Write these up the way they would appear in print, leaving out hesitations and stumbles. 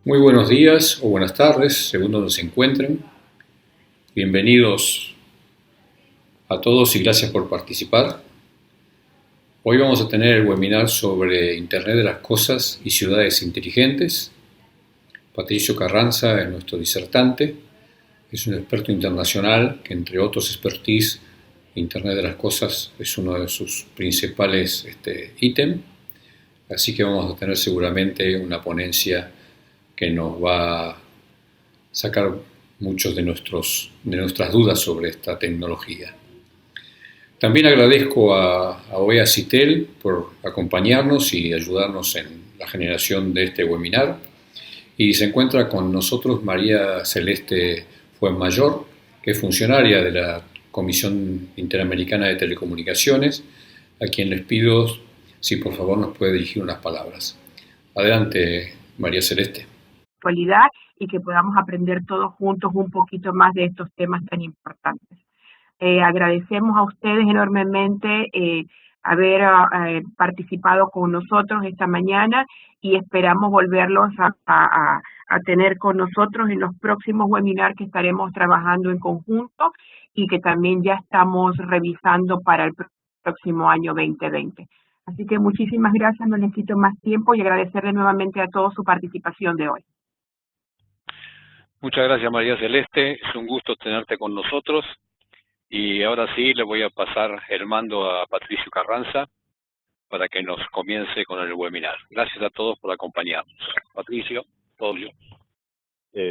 Muy buenos días o buenas tardes, según donde se encuentren. Bienvenidos a todos y gracias por participar. Hoy vamos a tener el webinar sobre Internet de las Cosas y Ciudades Inteligentes. Patricio Carranza es nuestro disertante. Es un experto internacional que, entre otros expertise, Internet de las Cosas es uno de sus principales ítems. Así que vamos a tener seguramente una ponencia que nos va a sacar muchos de nuestras dudas sobre esta tecnología. También agradezco a OEA Citel por acompañarnos y ayudarnos en la generación de este webinar. Y se encuentra con nosotros María Celeste Fuenmayor, que es funcionaria de la Comisión Interamericana de Telecomunicaciones, a quien les pido si por favor nos puede dirigir unas palabras. Adelante, María Celeste. Y que podamos aprender todos juntos un poquito más de estos temas tan importantes. Agradecemos a ustedes enormemente haber participado con nosotros esta mañana y esperamos volverlos a tener con nosotros en los próximos webinars que estaremos trabajando en conjunto y que también ya estamos revisando para el próximo año 2020. Así que muchísimas gracias, no les quito más tiempo y agradecerle nuevamente a todos su participación de hoy. Muchas gracias, María Celeste. Es un gusto tenerte con nosotros. Y ahora sí, le voy a pasar el mando a Patricio Carranza para que nos comience con el webinar. Gracias a todos por acompañarnos. Patricio, todo yo.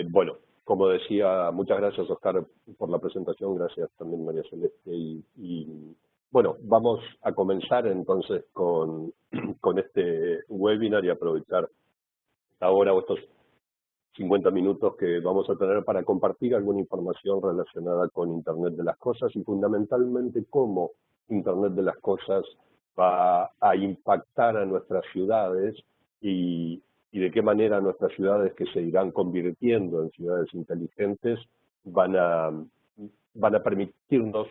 Bueno, como decía, muchas gracias, Oscar, por la presentación. Gracias también, María Celeste. Bueno, vamos a comenzar entonces con este webinar y aprovechar ahora estos 50 minutos que vamos a tener para compartir alguna información relacionada con Internet de las Cosas y fundamentalmente cómo Internet de las Cosas va a impactar a nuestras ciudades y de qué manera nuestras ciudades que se irán convirtiendo en ciudades inteligentes van a permitirnos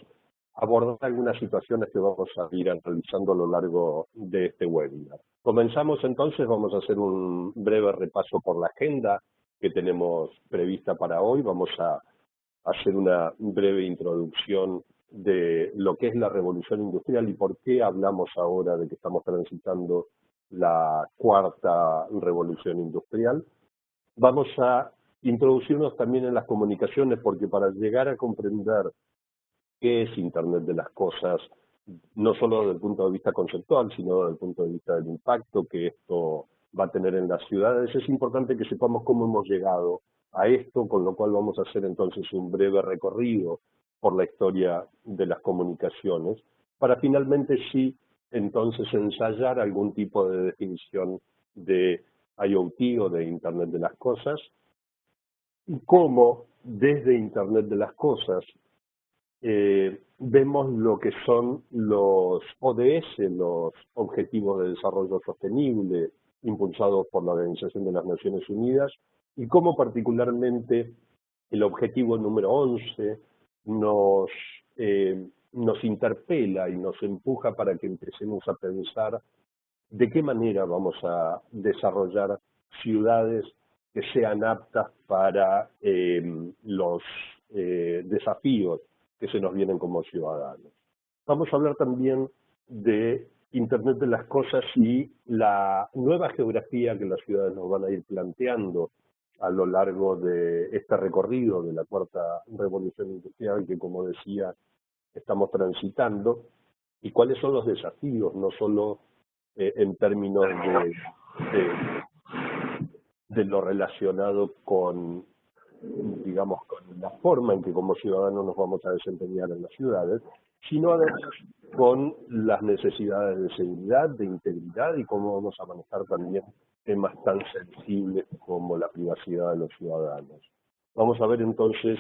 abordar algunas situaciones que vamos a ir analizando a lo largo de este webinar. Comenzamos entonces, vamos a hacer un breve repaso por la agenda que tenemos prevista para hoy. Vamos a hacer una breve introducción de lo que es la revolución industrial y por qué hablamos ahora de que estamos transitando la cuarta revolución industrial. Vamos a introducirnos también en las comunicaciones porque para llegar a comprender qué es Internet de las Cosas, no solo desde el punto de vista conceptual, sino desde el punto de vista del impacto que esto va a tener en las ciudades, es importante que sepamos cómo hemos llegado a esto, con lo cual vamos a hacer entonces un breve recorrido por la historia de las comunicaciones, para finalmente sí, entonces ensayar algún tipo de definición de IoT o de Internet de las Cosas, y cómo desde Internet de las Cosas vemos lo que son los ODS, los Objetivos de Desarrollo Sostenible, impulsados por la Organización de las Naciones Unidas, y cómo particularmente el objetivo número 11 nos interpela y nos empuja para que empecemos a pensar de qué manera vamos a desarrollar ciudades que sean aptas para los desafíos que se nos vienen como ciudadanos. Vamos a hablar también de Internet de las Cosas y la nueva geografía que las ciudades nos van a ir planteando a lo largo de este recorrido de la cuarta revolución industrial que, como decía, estamos transitando, y cuáles son los desafíos, no solo en términos de lo relacionado con, digamos, con la forma en que como ciudadanos nos vamos a desempeñar en las ciudades, sino además con las necesidades de seguridad, de integridad y cómo vamos a manejar también temas tan sensibles como la privacidad de los ciudadanos. Vamos a ver entonces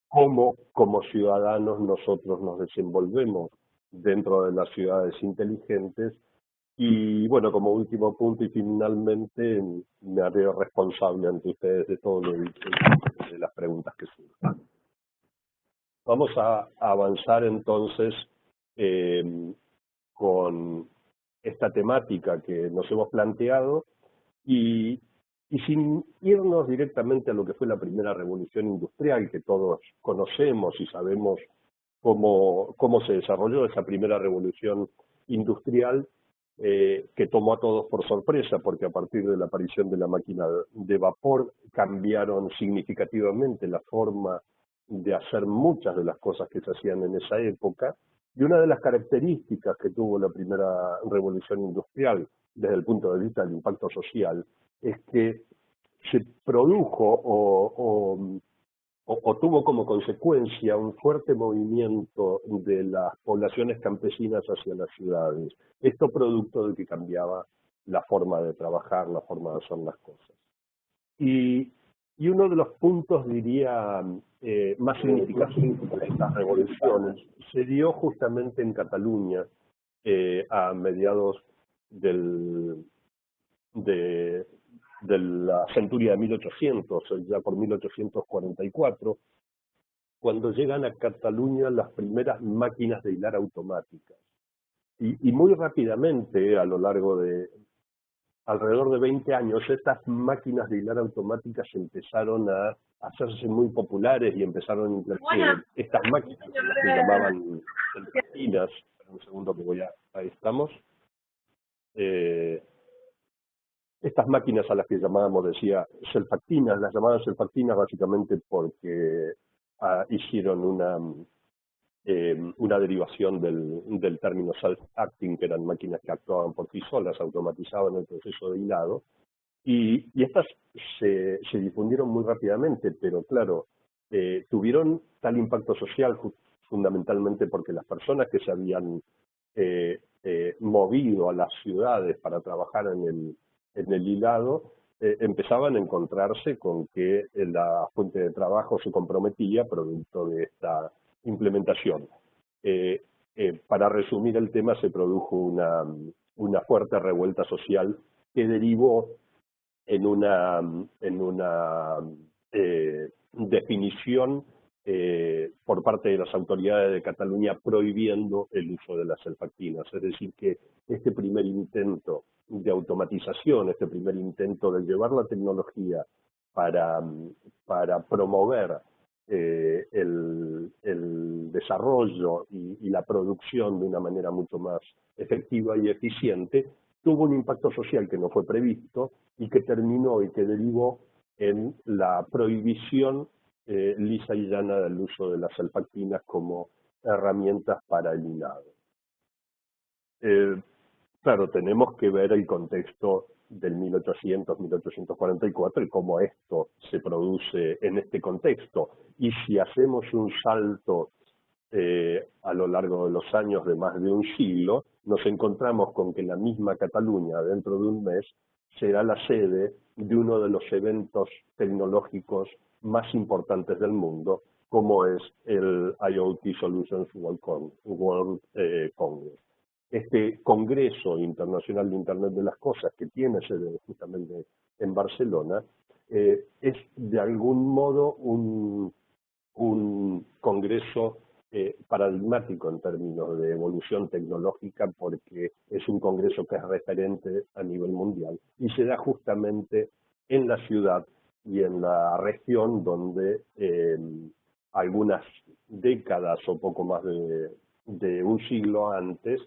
cómo como ciudadanos nosotros nos desenvolvemos dentro de las ciudades inteligentes. Y bueno, como último punto y finalmente, me haré responsable ante ustedes de todo lo dicho y de las preguntas que surjan. Vamos a avanzar entonces con esta temática que nos hemos planteado y Y sin irnos directamente a lo que fue la primera revolución industrial, que todos conocemos y sabemos cómo se desarrolló esa primera revolución industrial, que tomó a todos por sorpresa, porque a partir de la aparición de la máquina de vapor cambiaron significativamente la forma de hacer muchas de las cosas que se hacían en esa época. Y una de las características que tuvo la primera revolución industrial desde el punto de vista del impacto social es que se produjo o tuvo como consecuencia un fuerte movimiento de las poblaciones campesinas hacia las ciudades. Esto producto de que cambiaba la forma de trabajar, la forma de hacer las cosas. Y uno de los puntos, diría, más significativos de estas revoluciones se dio justamente en Cataluña a mediados de la centuria de 1800, ya por 1844, cuando llegan a Cataluña las primeras máquinas de hilar automáticas. Y muy rápidamente, a lo largo de alrededor de 20 años, estas máquinas de hilar automáticas empezaron a hacerse muy populares y empezaron a invertir estas máquinas, las que llamaban selfactinas. Un segundo que ahí estamos. Estas máquinas a las que llamábamos, decía, selfactinas, las llamaban selfactinas básicamente porque hicieron una derivación del término self-acting, que eran máquinas que actuaban por sí solas, automatizaban el proceso de hilado, y estas se difundieron muy rápidamente, pero claro, tuvieron tal impacto social fundamentalmente porque las personas que se habían movido a las ciudades para trabajar en el hilado, empezaban a encontrarse con que la fuente de trabajo se comprometía producto de esta implementación. Para resumir el tema, se produjo una fuerte revuelta social que derivó en una definición por parte de las autoridades de Cataluña prohibiendo el uso de las selfactinas. Es decir, que este primer intento de automatización, este primer intento de llevar la tecnología para promover el desarrollo y la producción de una manera mucho más efectiva y eficiente, tuvo un impacto social que no fue previsto y que terminó y que derivó en la prohibición lisa y llana del uso de las selfactinas como herramientas para el hilado. Claro, tenemos que ver el contexto del 1800-1844 y cómo esto se produce en este contexto. Y si hacemos un salto a lo largo de los años de más de un siglo, nos encontramos con que la misma Cataluña, dentro de un mes, será la sede de uno de los eventos tecnológicos más importantes del mundo, como es el IoT Solutions World Congress. Este Congreso Internacional de Internet de las Cosas, que tiene sede justamente en Barcelona, es de algún modo un congreso paradigmático en términos de evolución tecnológica, porque es un congreso que es referente a nivel mundial y se da justamente en la ciudad y en la región donde algunas décadas o poco más de un siglo antes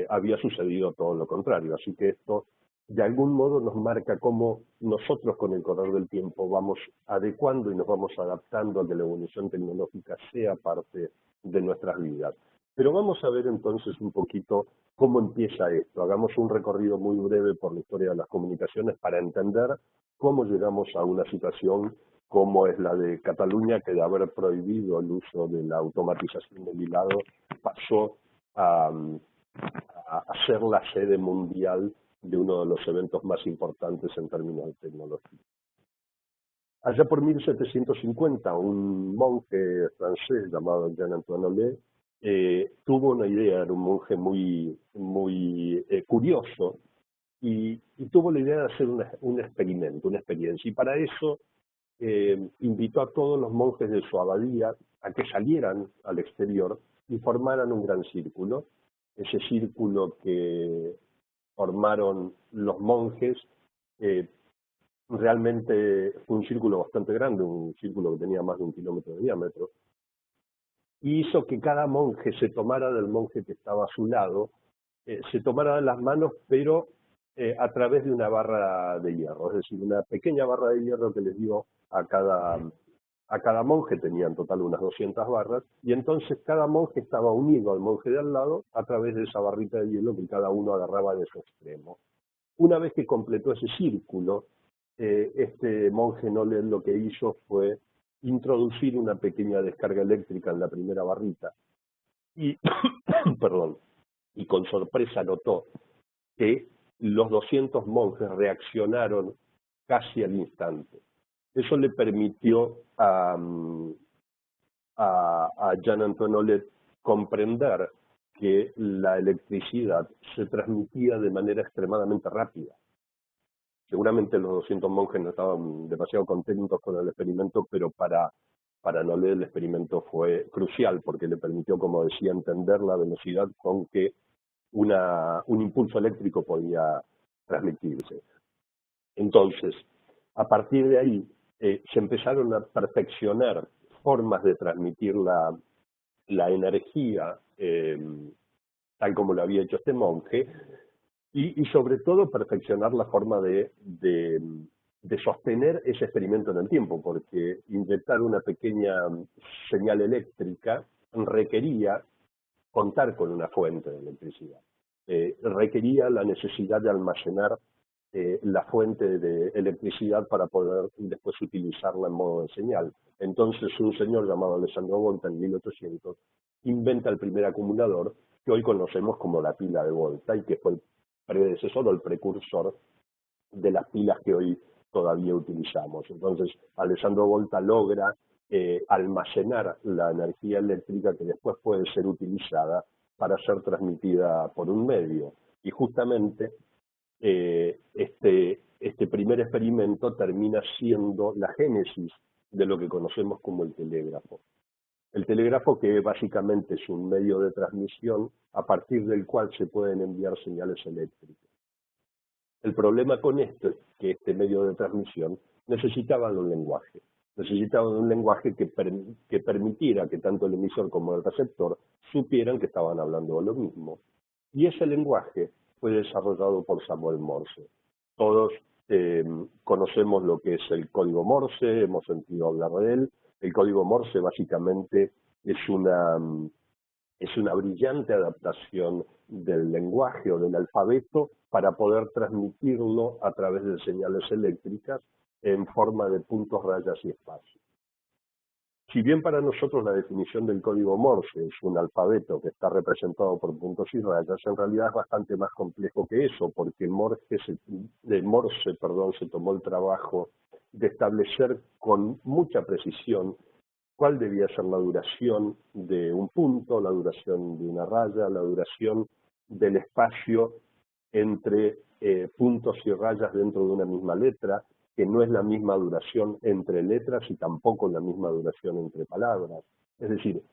había sucedido todo lo contrario. Así que esto de algún modo nos marca cómo nosotros con el correr del tiempo vamos adecuando y nos vamos adaptando a que la evolución tecnológica sea parte de nuestras vidas. Pero vamos a ver entonces un poquito cómo empieza esto. Hagamos un recorrido muy breve por la historia de las comunicaciones para entender cómo llegamos a una situación como es la de Cataluña, que de haber prohibido el uso de la automatización del hilado pasó a ser la sede mundial de uno de los eventos más importantes en términos de tecnología. Allá por 1750, un monje francés llamado Jean-Antoine Ollet tuvo una idea, era un monje muy curioso, y tuvo la idea de hacer un experimento, una experiencia, y para eso invitó a todos los monjes de su abadía a que salieran al exterior y formaran un gran círculo. Ese círculo que formaron los monjes realmente fue un círculo bastante grande, un círculo que tenía más de 1 kilómetro de diámetro, y hizo que cada monje se tomara del monje que estaba a su lado, se tomara de las manos, pero a través de una barra de hierro, es decir, una pequeña barra de hierro que les dio a cada monje, tenía en total unas 200 barras, y entonces cada monje estaba unido al monje de al lado a través de esa barrita de hielo que cada uno agarraba de su extremo. Una vez que completó ese círculo, este monje Nollet lo que hizo fue introducir una pequeña descarga eléctrica en la primera barrita y, perdón, y con sorpresa notó que los 200 monjes reaccionaron casi al instante. Eso le permitió a Jean-Antoine Nollet comprender que la electricidad se transmitía de manera extremadamente rápida. Seguramente los 200 monjes no estaban demasiado contentos con el experimento, pero para Nollet el experimento fue crucial porque le permitió, como decía, entender la velocidad con que un impulso eléctrico podía transmitirse. Entonces, a partir de ahí, se empezaron a perfeccionar formas de transmitir la energía, tal como lo había hecho este monje, y sobre todo perfeccionar la forma de sostener ese experimento en el tiempo, porque inyectar una pequeña señal eléctrica requería contar con una fuente de electricidad. Requería la necesidad de almacenar la fuente de electricidad para poder después utilizarla en modo de señal. Entonces un señor llamado Alessandro Volta en 1800 inventa el primer acumulador que hoy conocemos como la pila de Volta y que fue el predecesor o el precursor de las pilas que hoy todavía utilizamos. Entonces Alessandro Volta logra almacenar la energía eléctrica que después puede ser utilizada para ser transmitida por un medio. Y justamente este primer experimento termina siendo la génesis de lo que conocemos como el telégrafo. El telégrafo, que básicamente es un medio de transmisión a partir del cual se pueden enviar señales eléctricas. El problema con esto es que este medio de transmisión necesitaba un lenguaje. Necesitaba un lenguaje que permitiera que tanto el emisor como el receptor supieran que estaban hablando de lo mismo. Y ese lenguaje fue desarrollado por Samuel Morse. Todos conocemos lo que es el código Morse, hemos sentido hablar de él. El código Morse básicamente es una brillante adaptación del lenguaje o del alfabeto para poder transmitirlo a través de señales eléctricas en forma de puntos, rayas y espacios. Si bien para nosotros la definición del código Morse es un alfabeto que está representado por puntos y rayas, en realidad es bastante más complejo que eso, porque Morse se tomó el trabajo de establecer con mucha precisión cuál debía ser la duración de un punto, la duración de una raya, la duración del espacio entre puntos y rayas dentro de una misma letra, que no es la misma duración entre letras y tampoco la misma duración entre palabras. Es decir,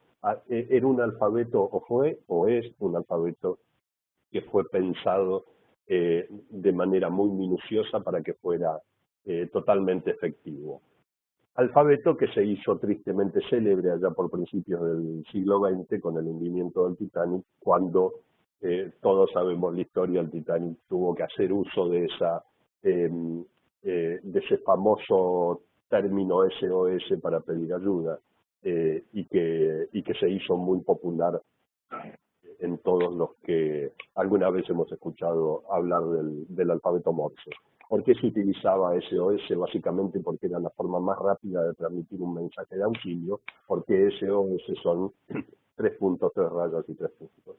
era un alfabeto, o es un alfabeto que fue pensado de manera muy minuciosa para que fuera totalmente efectivo. Alfabeto que se hizo tristemente célebre allá por principios del siglo XX con el hundimiento del Titanic, cuando todos sabemos la historia, el Titanic tuvo que hacer uso de ese famoso término SOS para pedir ayuda y que se hizo muy popular en todos los que alguna vez hemos escuchado hablar del alfabeto Morse. ¿Por qué se utilizaba SOS? Básicamente porque era la forma más rápida de transmitir un mensaje de auxilio, porque SOS son 3 puntos, 3 rayas y 3 puntos.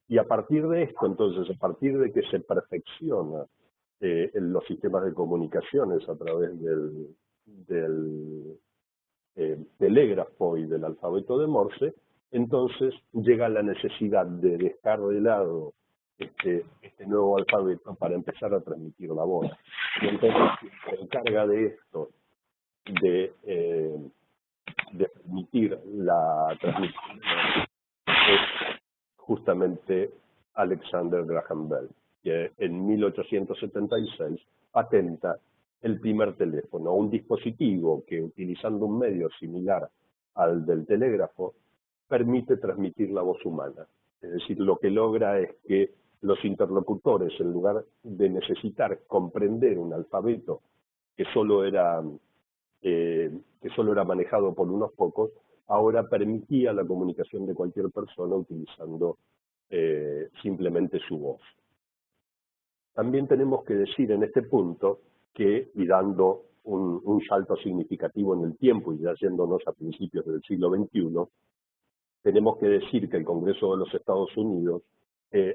Y a partir de esto, entonces, a partir de que se perfecciona los sistemas de comunicaciones a través del telégrafo y del alfabeto de Morse, entonces llega la necesidad de dejar de lado este nuevo alfabeto para empezar a transmitir la voz. Y entonces quien se encarga de esto, de permitir la transmisión, es justamente Alexander Graham Bell. que en 1876 patenta el primer teléfono, un dispositivo que, utilizando un medio similar al del telégrafo, permite transmitir la voz humana. Es decir, lo que logra es que los interlocutores, en lugar de necesitar comprender un alfabeto que solo era manejado por unos pocos, ahora permitía la comunicación de cualquier persona utilizando simplemente su voz. También tenemos que decir en este punto que, y dando un salto significativo en el tiempo y ya yéndonos a principios del siglo XXI, tenemos que decir que el Congreso de los Estados Unidos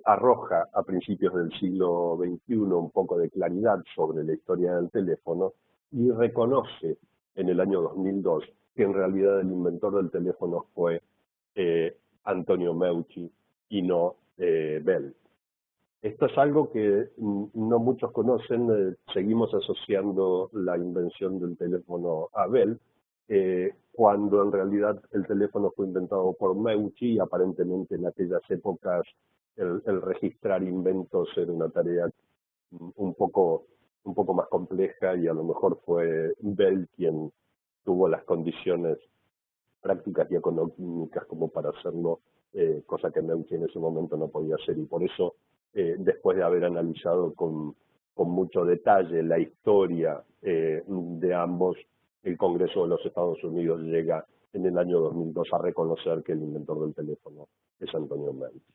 arroja a principios del siglo XXI un poco de claridad sobre la historia del teléfono y reconoce en el año 2002 que en realidad el inventor del teléfono fue Antonio Meucci y no Bell. Esto es algo que no muchos conocen, seguimos asociando la invención del teléfono a Bell, cuando en realidad el teléfono fue inventado por Meucci y aparentemente en aquellas épocas el registrar inventos era una tarea un poco más compleja y a lo mejor fue Bell quien tuvo las condiciones prácticas y económicas como para hacerlo, cosa que Meucci en ese momento no podía hacer, y por eso después de haber analizado con mucho detalle la historia de ambos, el Congreso de los Estados Unidos llega en el año 2002 a reconocer que el inventor del teléfono es Antonio Meucci.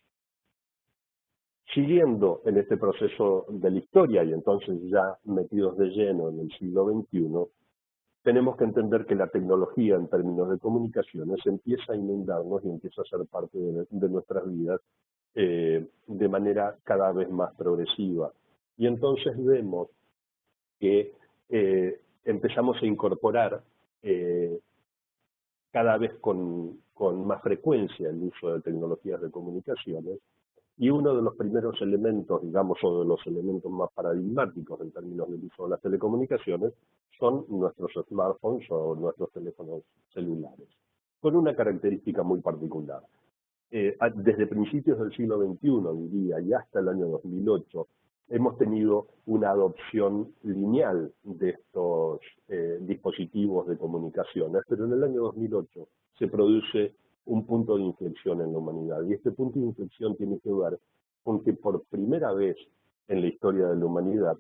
Siguiendo en este proceso de la historia y entonces ya metidos de lleno en el siglo XXI, tenemos que entender que la tecnología en términos de comunicaciones empieza a inundarnos y empieza a ser parte de nuestras vidas de manera cada vez más progresiva. Y entonces vemos que empezamos a incorporar cada vez con más frecuencia el uso de tecnologías de comunicaciones, y uno de los primeros elementos, digamos, o de los elementos más paradigmáticos en términos del uso de las telecomunicaciones, son nuestros smartphones o nuestros teléfonos celulares, con una característica muy particular. Desde principios del siglo XXI, diría, y hasta el año 2008, hemos tenido una adopción lineal de estos dispositivos de comunicaciones, pero en el año 2008 se produce un punto de inflexión en la humanidad, y este punto de inflexión tiene que ver con que por primera vez en la historia de la humanidad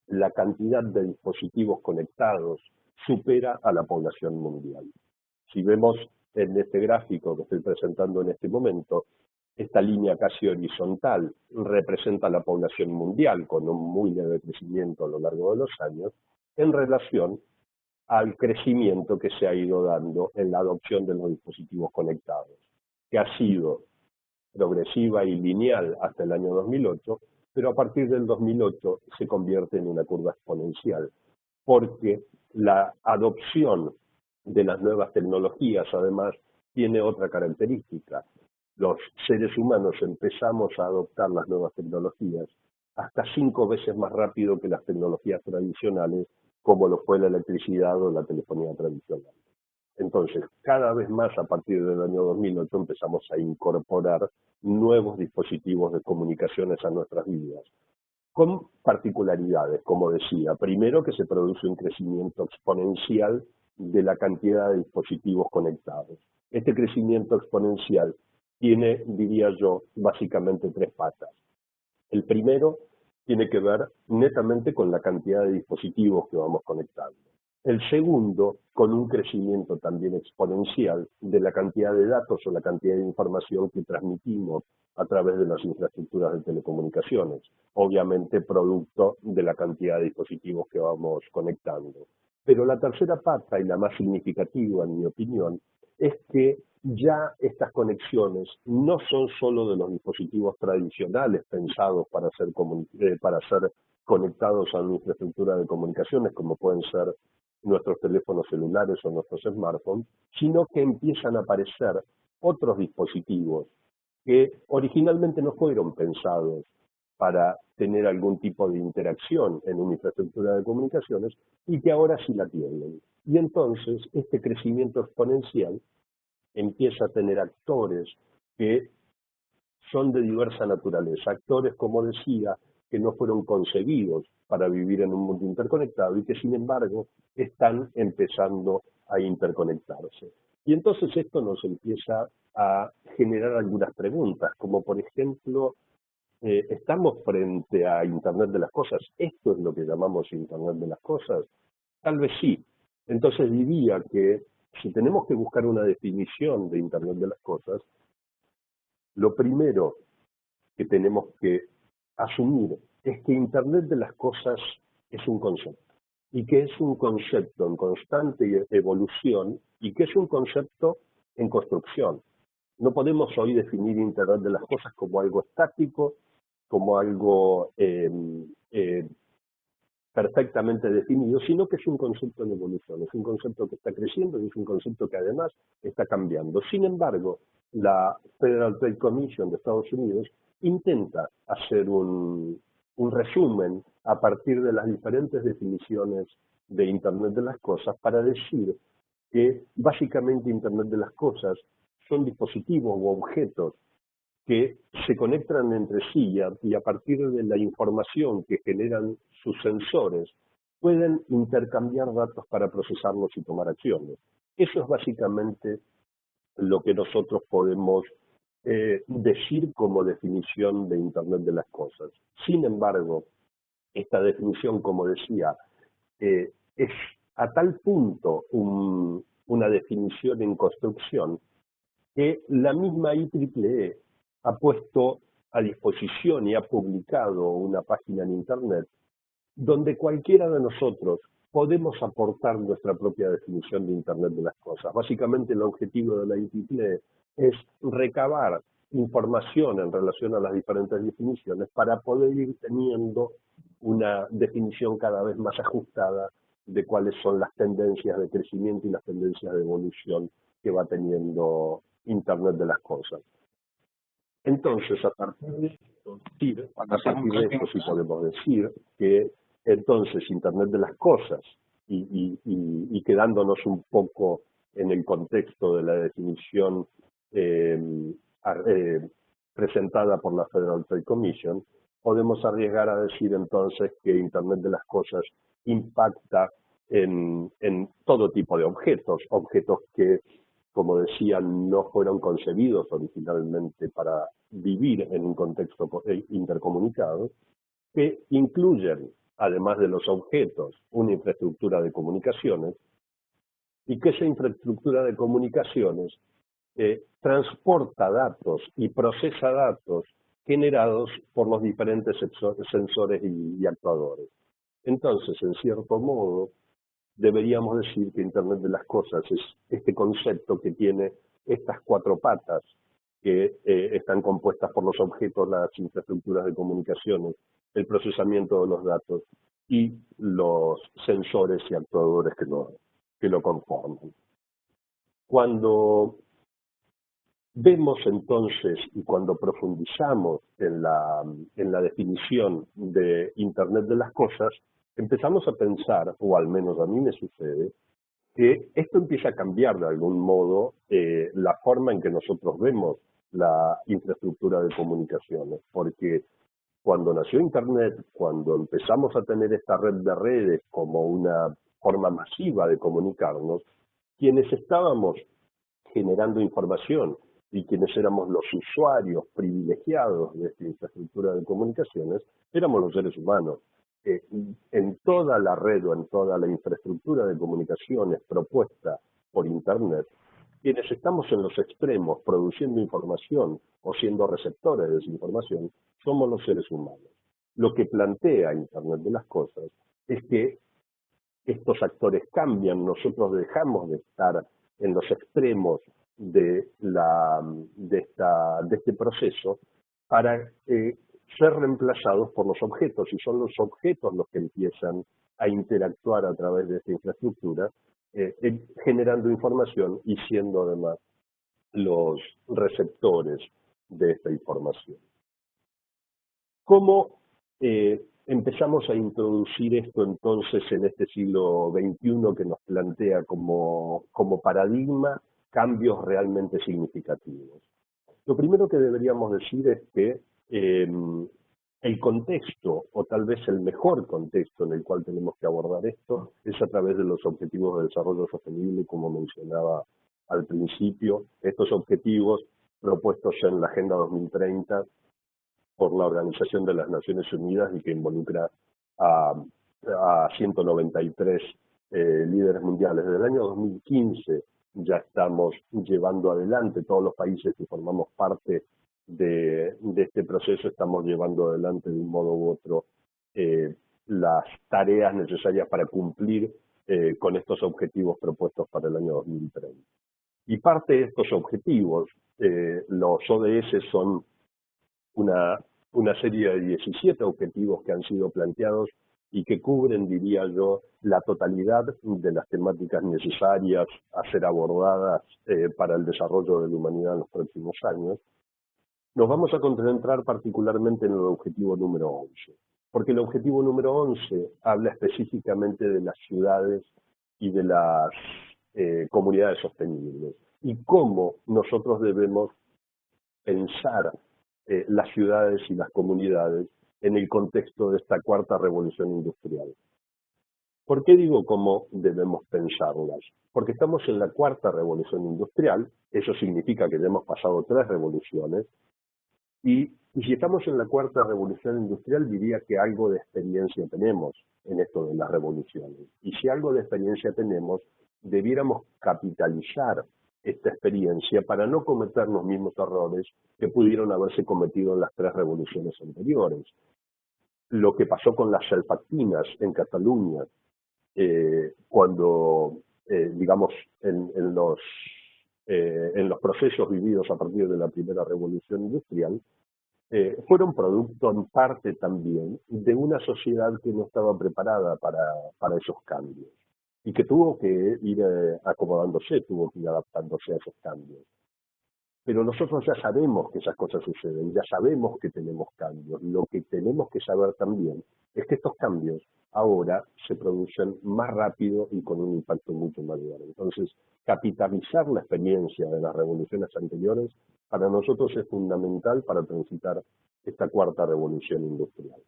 la cantidad de dispositivos conectados supera a la población mundial. Si vemos en este gráfico que estoy presentando en este momento, esta línea casi horizontal representa la población mundial con un muy leve crecimiento a lo largo de los años en relación al crecimiento que se ha ido dando en la adopción de los dispositivos conectados, que ha sido progresiva y lineal hasta el año 2008, pero a partir del 2008 se convierte en una curva exponencial, porque la adopción de las nuevas tecnologías, además, tiene otra característica. Los seres humanos empezamos a adoptar las nuevas tecnologías hasta 5 veces más rápido que las tecnologías tradicionales, como lo fue la electricidad o la telefonía tradicional. Entonces, cada vez más a partir del año 2008 empezamos a incorporar nuevos dispositivos de comunicaciones a nuestras vidas, con particularidades, como decía. Primero, que se produce un crecimiento exponencial de la cantidad de dispositivos conectados. Este crecimiento exponencial tiene, diría yo, básicamente 3 patas. El primero tiene que ver netamente con la cantidad de dispositivos que vamos conectando. El segundo, con un crecimiento también exponencial de la cantidad de datos o la cantidad de información que transmitimos a través de las infraestructuras de telecomunicaciones, obviamente producto de la cantidad de dispositivos que vamos conectando. Pero la tercera pata, y la más significativa en mi opinión, es que ya estas conexiones no son solo de los dispositivos tradicionales pensados para ser conectados a una infraestructura de comunicaciones, como pueden ser nuestros teléfonos celulares o nuestros smartphones, sino que empiezan a aparecer otros dispositivos que originalmente no fueron pensados para tener algún tipo de interacción en una infraestructura de comunicaciones y que ahora sí la tienen. Y entonces este crecimiento exponencial empieza a tener actores que son de diversa naturaleza, actores, como decía, que no fueron concebidos para vivir en un mundo interconectado y que sin embargo están empezando a interconectarse. Y entonces esto nos empieza a generar algunas preguntas, como por ejemplo, ¿estamos frente a Internet de las cosas? ¿Esto es lo que llamamos Internet de las cosas? Tal vez sí. Entonces diría que si tenemos que buscar una definición de Internet de las cosas, lo primero que tenemos que asumir es que Internet de las cosas es un concepto y que es un concepto en constante evolución y que es un concepto en construcción. No podemos hoy definir Internet de las cosas como algo estático, como algo perfectamente definido, sino que es un concepto en evolución, es un concepto que está creciendo y es un concepto que además está cambiando. Sin embargo, la Federal Trade Commission de Estados Unidos intenta hacer un resumen a partir de las diferentes definiciones de Internet de las cosas para decir que básicamente Internet de las cosas son dispositivos u objetos que se conectan entre sí y a partir de la información que generan sus sensores pueden intercambiar datos para procesarlos y tomar acciones. Eso es básicamente lo que nosotros podemos decir como definición de Internet de las cosas. Sin embargo, esta definición, como decía, es a tal punto una definición en construcción que la misma IEEE ha puesto a disposición y ha publicado una página en Internet donde cualquiera de nosotros podemos aportar nuestra propia definición de Internet de las cosas. Básicamente el objetivo de la IEEE es recabar información en relación a las diferentes definiciones para poder ir teniendo una definición cada vez más ajustada de cuáles son las tendencias de crecimiento y las tendencias de evolución que va teniendo Internet de las cosas. Entonces, a partir de esto, sí podemos decir que entonces Internet de las cosas, y quedándonos un poco en el contexto de la definición presentada por la Federal Trade Commission, podemos arriesgar a decir entonces que Internet de las cosas impacta en todo tipo de objetos, objetos que, como decía, no fueron concebidos originalmente para vivir en un contexto intercomunicado, que incluyen, además de los objetos, una infraestructura de comunicaciones, y que esa infraestructura de comunicaciones transporta datos y procesa datos generados por los diferentes sensores y actuadores. Entonces, en cierto modo, deberíamos decir que Internet de las cosas es este concepto que tiene estas cuatro patas que están compuestas por los objetos, las infraestructuras de comunicaciones, el procesamiento de los datos y los sensores y actuadores que lo conforman. Cuando vemos entonces y cuando profundizamos en la definición de Internet de las cosas, empezamos a pensar, o al menos a mí me sucede, que esto empieza a cambiar de algún modo la forma en que nosotros vemos la infraestructura de comunicaciones, porque cuando nació Internet, cuando empezamos a tener esta red de redes como una forma masiva de comunicarnos, quienes estábamos generando información y quienes éramos los usuarios privilegiados de esta infraestructura de comunicaciones, éramos los seres humanos. En toda la red o en toda la infraestructura de comunicaciones propuesta por Internet, quienes estamos en los extremos produciendo información o siendo receptores de esa información, somos los seres humanos. Lo que plantea Internet de las cosas es que estos actores cambian, nosotros dejamos de estar en los extremos de este proceso para ser reemplazados por los objetos, y son los objetos los que empiezan a interactuar a través de esta infraestructura, generando información y siendo además los receptores de esta información. ¿Cómo empezamos a introducir esto entonces en este siglo XXI que nos plantea como paradigma cambios realmente significativos? Lo primero que deberíamos decir es que en el contexto, o tal vez el mejor contexto en el cual tenemos que abordar esto, es a través de los objetivos de desarrollo sostenible, como mencionaba al principio. Estos objetivos propuestos en la Agenda 2030 por la Organización de las Naciones Unidas y que involucra a 193 líderes mundiales. Desde el año 2015 ya estamos llevando adelante, todos los países que formamos parte de este proceso estamos llevando adelante de un modo u otro las tareas necesarias para cumplir con estos objetivos propuestos para el año 2030. Y parte de estos objetivos, los ODS son una serie de 17 objetivos que han sido planteados y que cubren, diría yo, la totalidad de las temáticas necesarias a ser abordadas para el desarrollo de la humanidad en los próximos años. Nos vamos a concentrar particularmente en el objetivo número 11, porque el objetivo número 11 habla específicamente de las ciudades y de las comunidades sostenibles y cómo nosotros debemos pensar las ciudades y las comunidades en el contexto de esta cuarta revolución industrial. ¿Por qué digo cómo debemos pensarlas? Porque estamos en la cuarta revolución industrial, eso significa que ya hemos pasado 3 revoluciones, y si estamos en la cuarta revolución industrial, diría que algo de experiencia tenemos en esto de las revoluciones. Y si algo de experiencia tenemos, debiéramos capitalizar esta experiencia para no cometer los mismos errores que pudieron haberse cometido en las 3 revoluciones anteriores. Lo que pasó con las selfactinas en Cataluña, cuando, digamos, en los procesos vividos a partir de la primera revolución industrial, fueron producto en parte también de una sociedad que no estaba preparada para esos cambios y que tuvo que ir acomodándose, tuvo que ir adaptándose a esos cambios. Pero nosotros ya sabemos que esas cosas suceden, ya sabemos que tenemos cambios. Lo que tenemos que saber también es que estos cambios ahora se producen más rápido y con un impacto mucho mayor. Entonces, capitalizar la experiencia de las revoluciones anteriores para nosotros es fundamental para transitar esta cuarta revolución industrial.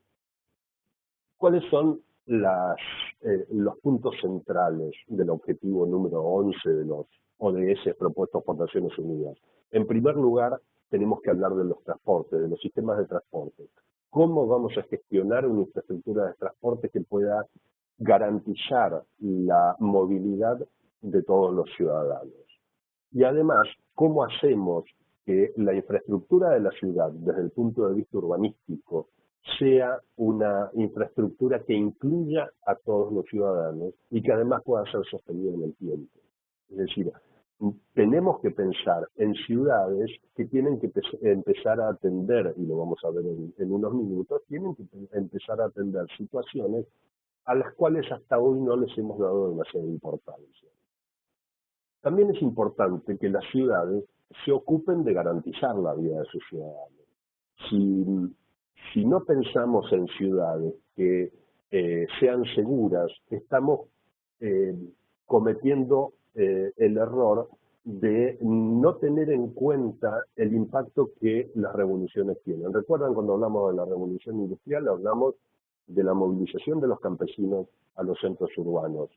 ¿Cuáles son los puntos centrales del objetivo número 11 de los ODS propuestos por Naciones Unidas? En primer lugar, tenemos que hablar de los transportes, de los sistemas de transporte. ¿Cómo vamos a gestionar una infraestructura de transporte que pueda garantizar la movilidad de todos los ciudadanos? Y además, ¿cómo hacemos que la infraestructura de la ciudad, desde el punto de vista urbanístico, sea una infraestructura que incluya a todos los ciudadanos y que además pueda ser sostenida en el tiempo? Es decir, tenemos que pensar en ciudades que tienen que empezar a atender, y lo vamos a ver en unos minutos, tienen que empezar a atender situaciones a las cuales hasta hoy no les hemos dado demasiada importancia. También es importante que las ciudades se ocupen de garantizar la vida de sus ciudadanos. Si no pensamos en ciudades que sean seguras, estamos cometiendo el error de no tener en cuenta el impacto que las revoluciones tienen. ¿Recuerdan cuando hablamos de la revolución industrial? Hablamos de la movilización de los campesinos a los centros urbanos.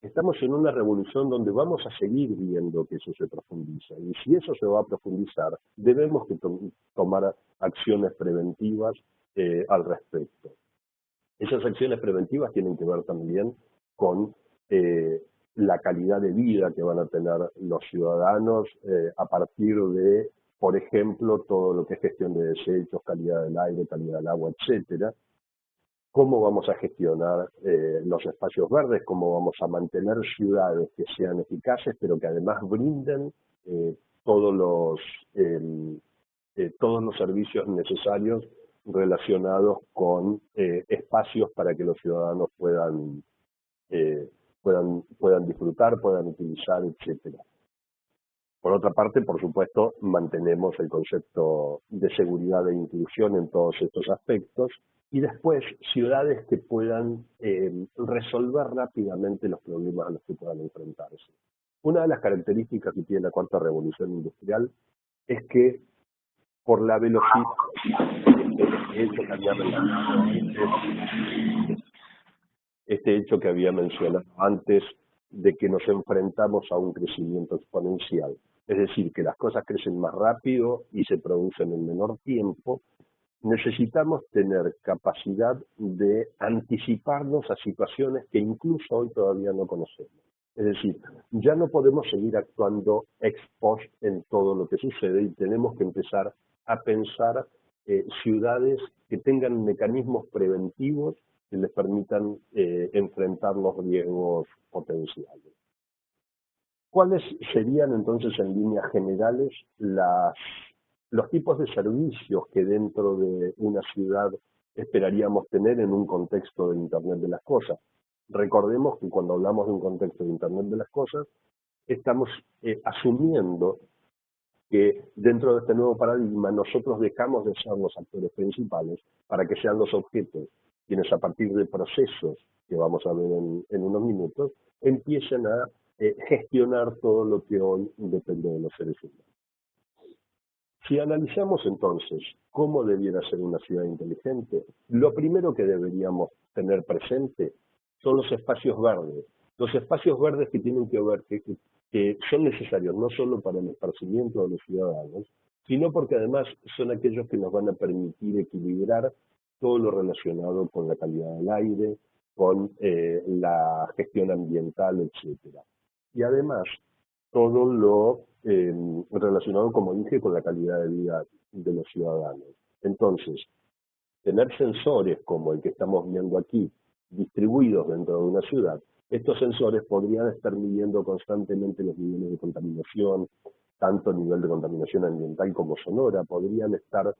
Estamos en una revolución donde vamos a seguir viendo que eso se profundiza. Y si eso se va a profundizar, debemos que tomar acciones preventivas al respecto. Esas acciones preventivas tienen que ver también con la calidad de vida que van a tener los ciudadanos a partir de, por ejemplo, todo lo que es gestión de desechos, calidad del aire, calidad del agua, etcétera. Cómo vamos a gestionar los espacios verdes, cómo vamos a mantener ciudades que sean eficaces, pero que además brinden todos los servicios necesarios relacionados con espacios para que los ciudadanos puedan disfrutar, puedan utilizar, etcétera. Por otra parte, por supuesto, mantenemos el concepto de seguridad e inclusión en todos estos aspectos. Y después, ciudades que puedan resolver rápidamente los problemas a los que puedan enfrentarse. Una de las características que tiene la cuarta revolución industrial es que por la velocidad este hecho que había mencionado antes de que nos enfrentamos a un crecimiento exponencial. Es decir, que las cosas crecen más rápido y se producen en menor tiempo. Necesitamos tener capacidad de anticiparnos a situaciones que incluso hoy todavía no conocemos. Es decir, ya no podemos seguir actuando ex post en todo lo que sucede y tenemos que empezar a pensar ciudades que tengan mecanismos preventivos que les permitan enfrentar los riesgos potenciales. ¿Cuáles serían entonces en líneas generales los tipos de servicios que dentro de una ciudad esperaríamos tener en un contexto de Internet de las Cosas? Recordemos que cuando hablamos de un contexto de Internet de las Cosas, estamos asumiendo que dentro de este nuevo paradigma nosotros dejamos de ser los actores principales para que sean los objetos quienes a partir de procesos que vamos a ver en unos minutos empiecen a gestionar todo lo que hoy depende de los seres humanos. Si analizamos entonces cómo debiera ser una ciudad inteligente, lo primero que deberíamos tener presente son los espacios verdes. Los espacios verdes que tienen que ver, que son necesarios no solo para el esparcimiento de los ciudadanos, sino porque además son aquellos que nos van a permitir equilibrar todo lo relacionado con la calidad del aire, con la gestión ambiental, etcétera. Y además, todo lo relacionado, como dije, con la calidad de vida de los ciudadanos. Entonces, tener sensores como el que estamos viendo aquí, distribuidos dentro de una ciudad, estos sensores podrían estar midiendo constantemente los niveles de contaminación, tanto a nivel de contaminación ambiental como sonora, podrían estar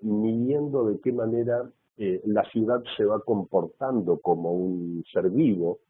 midiendo de qué manera la ciudad se va comportando como un ser vivo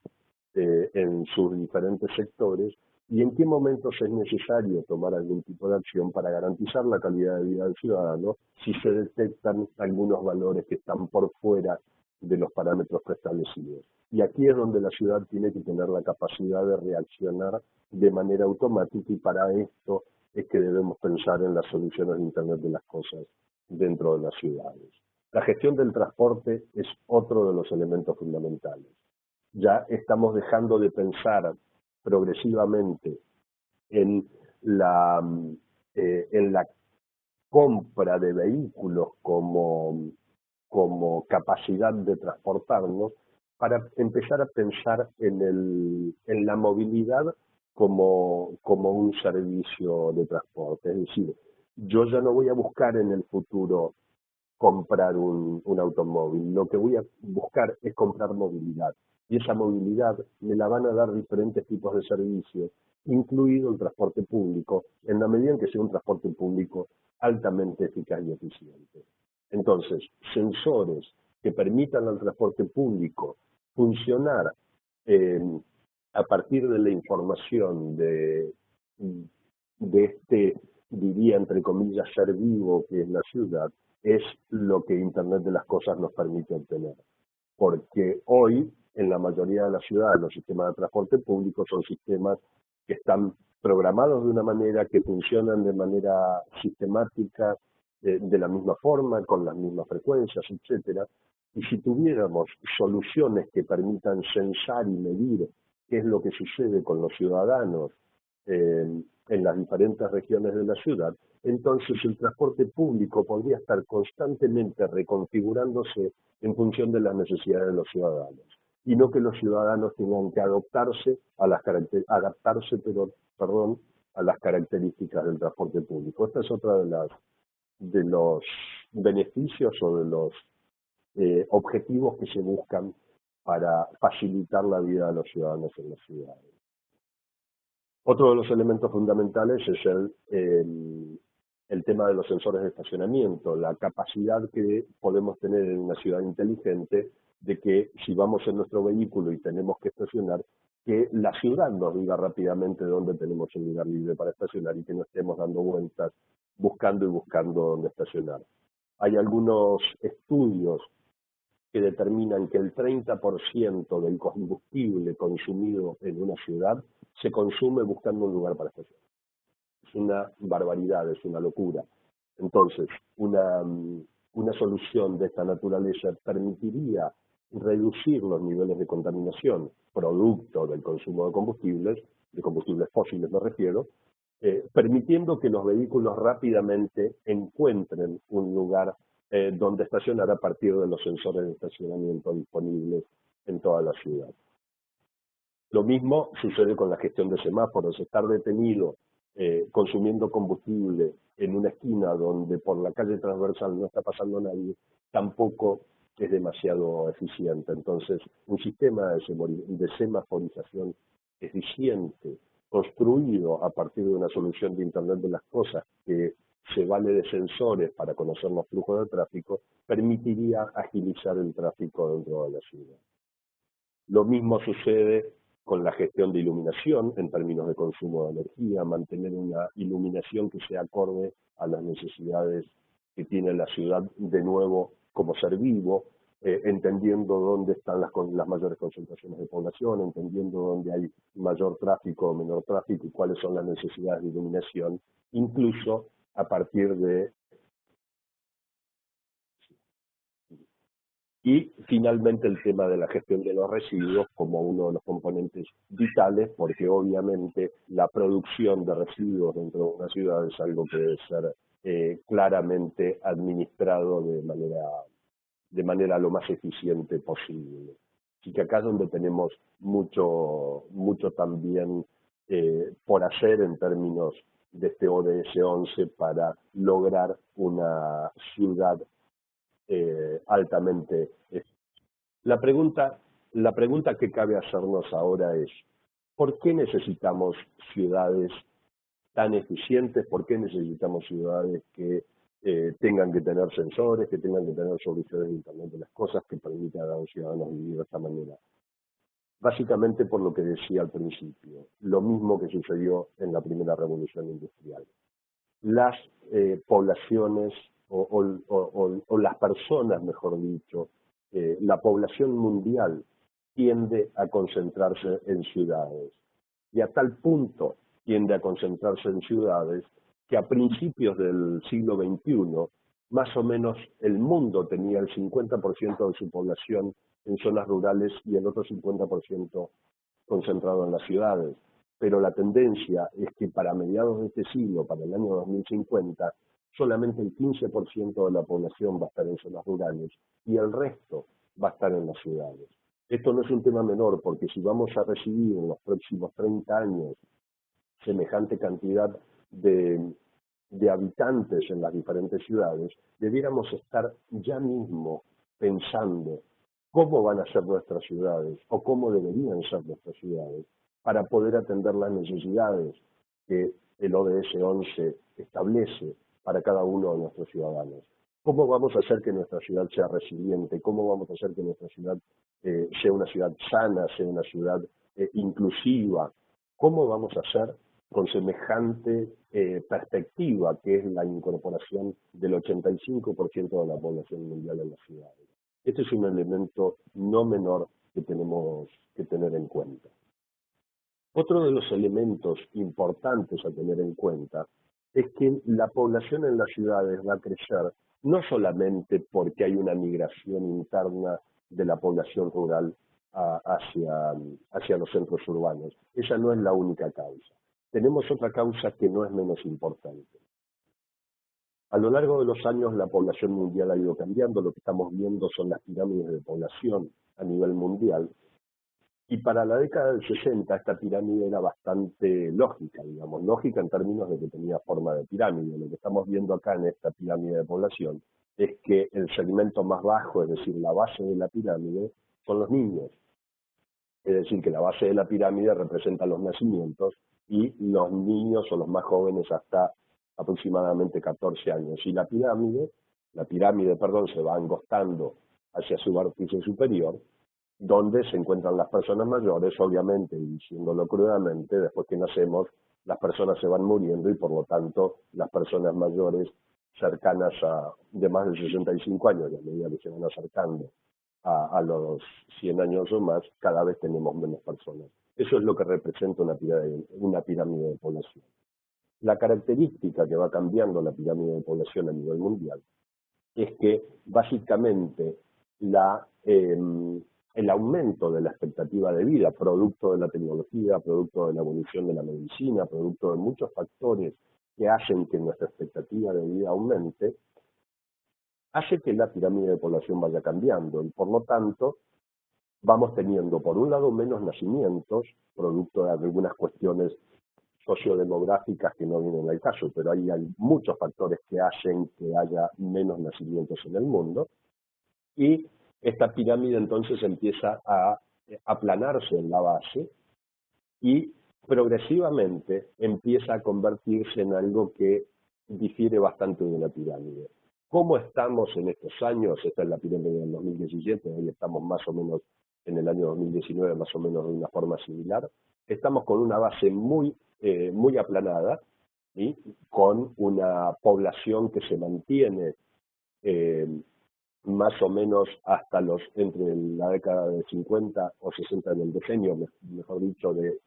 en sus diferentes sectores y en qué momentos es necesario tomar algún tipo de acción para garantizar la calidad de vida del ciudadano si se detectan algunos valores que están por fuera de los parámetros preestablecidos. Y aquí es donde la ciudad tiene que tener la capacidad de reaccionar de manera automática y para esto es que debemos pensar en las soluciones de Internet de las Cosas dentro de las ciudades. La gestión del transporte es otro de los elementos fundamentales. Ya estamos dejando de pensar progresivamente en la compra de vehículos como capacidad de transportarnos para empezar a pensar en la movilidad como un servicio de transporte. Es decir, yo ya no voy a buscar en el futuro comprar un automóvil, lo que voy a buscar es comprar movilidad. Y esa movilidad me la van a dar diferentes tipos de servicios, incluido el transporte público, en la medida en que sea un transporte público altamente eficaz y eficiente. Entonces, sensores que permitan al transporte público funcionar a partir de la información de este, diría entre comillas, ser vivo que es la ciudad, es lo que Internet de las Cosas nos permite obtener. Porque hoy, en la mayoría de las ciudades, los sistemas de transporte público son sistemas que están programados de una manera, que funcionan de manera sistemática, de la misma forma, con las mismas frecuencias, etcétera. Y si tuviéramos soluciones que permitan censar y medir qué es lo que sucede con los ciudadanos en las diferentes regiones de la ciudad, entonces el transporte público podría estar constantemente reconfigurándose en función de las necesidades de los ciudadanos, y no que los ciudadanos tengan que adaptarse a las características del transporte público. Esta es otra de los beneficios o de los objetivos que se buscan para facilitar la vida de los ciudadanos en las ciudades. Otro de los elementos fundamentales es el tema de los sensores de estacionamiento, la capacidad que podemos tener en una ciudad inteligente de que si vamos en nuestro vehículo y tenemos que estacionar, que la ciudad nos diga rápidamente dónde tenemos un lugar libre para estacionar y que no estemos dando vueltas buscando dónde estacionar. Hay algunos estudios que determinan que el 30% del combustible consumido en una ciudad se consume buscando un lugar para estacionar. Es una barbaridad, es una locura. Entonces, una una solución de esta naturaleza permitiría reducir los niveles de contaminación producto del consumo de combustibles fósiles me refiero, permitiendo que los vehículos rápidamente encuentren un lugar donde estacionar a partir de los sensores de estacionamiento disponibles en toda la ciudad. Lo mismo sucede con la gestión de semáforos. Estar detenido consumiendo combustible en una esquina donde por la calle transversal no está pasando nadie, tampoco es demasiado eficiente. Entonces, un sistema de semaforización eficiente, construido a partir de una solución de Internet de las Cosas que se vale de sensores para conocer los flujos de tráfico, permitiría agilizar el tráfico dentro de la ciudad. Lo mismo sucede con la gestión de iluminación en términos de consumo de energía, mantener una iluminación que sea acorde a las necesidades que tiene la ciudad, de nuevo como ser vivo, entendiendo dónde están las mayores concentraciones de población, entendiendo dónde hay mayor tráfico o menor tráfico y cuáles son las necesidades de iluminación, incluso a partir de... Y finalmente el tema de la gestión de los residuos como uno de los componentes vitales, porque obviamente la producción de residuos dentro de una ciudad es algo que debe ser claramente administrado de manera lo más eficiente posible. Así que acá es donde tenemos mucho también por hacer en términos de este ODS 11 para lograr una ciudad altamente. La pregunta que cabe hacernos ahora es, ¿por qué necesitamos ciudades tan eficientes? ¿Por qué necesitamos ciudades que tengan que tener sensores, que tengan que tener soluciones de Internet de las Cosas que permitan a los ciudadanos vivir de esta manera? Básicamente por lo que decía al principio, lo mismo que sucedió en la primera revolución industrial. Las poblaciones o las personas, mejor dicho, la población mundial tiende a concentrarse en ciudades. Y a tal punto tiende a concentrarse en ciudades que a principios del siglo XXI, más o menos el mundo tenía el 50% de su población en zonas rurales y el otro 50% concentrado en las ciudades. Pero la tendencia es que para mediados de este siglo, para el año 2050, solamente el 15% de la población va a estar en zonas rurales y el resto va a estar en las ciudades. Esto no es un tema menor, porque si vamos a recibir en los próximos 30 años semejante cantidad de habitantes en las diferentes ciudades, debiéramos estar ya mismo pensando cómo van a ser nuestras ciudades o cómo deberían ser nuestras ciudades para poder atender las necesidades que el ODS 11 establece para cada uno de nuestros ciudadanos. ¿Cómo vamos a hacer que nuestra ciudad sea resiliente? ¿Cómo vamos a hacer que nuestra ciudad sea una ciudad sana, sea una ciudad inclusiva? ¿Cómo vamos a hacer con semejante perspectiva que es la incorporación del 85% de la población mundial en las ciudades? Este es un elemento no menor que tenemos que tener en cuenta. Otro de los elementos importantes a tener en cuenta es que la población en las ciudades va a crecer no solamente porque hay una migración interna de la población rural hacia los centros urbanos. Esa no es la única causa. Tenemos otra causa que no es menos importante. A lo largo de los años la población mundial ha ido cambiando, lo que estamos viendo son las pirámides de población a nivel mundial, y para la década del 60 esta pirámide era bastante lógica, digamos, lógica en términos de que tenía forma de pirámide. Lo que estamos viendo acá en esta pirámide de población es que el segmento más bajo, es decir, la base de la pirámide, son los niños. Es decir, que la base de la pirámide representa los nacimientos y los niños o los más jóvenes hasta aproximadamente 14 años. Y la pirámide, se va angostando hacia su vértice superior, donde se encuentran las personas mayores, obviamente, y diciéndolo crudamente, después que nacemos, las personas se van muriendo y por lo tanto las personas mayores cercanas de más de 65 años, y a medida que se van acercando a los 100 años o más, cada vez tenemos menos personas. Eso es lo que representa una pirámide de población. La característica que va cambiando la pirámide de población a nivel mundial es que básicamente el aumento de la expectativa de vida, producto de la tecnología, producto de la evolución de la medicina, producto de muchos factores que hacen que nuestra expectativa de vida aumente, hace que la pirámide de población vaya cambiando y por lo tanto vamos teniendo por un lado menos nacimientos, producto de algunas cuestiones sociodemográficas que no vienen al caso, pero hay muchos factores que hacen que haya menos nacimientos en el mundo, y esta pirámide entonces empieza a aplanarse en la base y progresivamente empieza a convertirse en algo que difiere bastante de una pirámide. ¿Cómo estamos en estos años? Esta es la pirámide del 2017, hoy estamos más o menos en el año 2019, más o menos de una forma similar. Estamos con una base muy aplanada, ¿sí? Con una población que se mantiene más o menos hasta entre la década de 50 o 60 del decenio, mejor dicho, de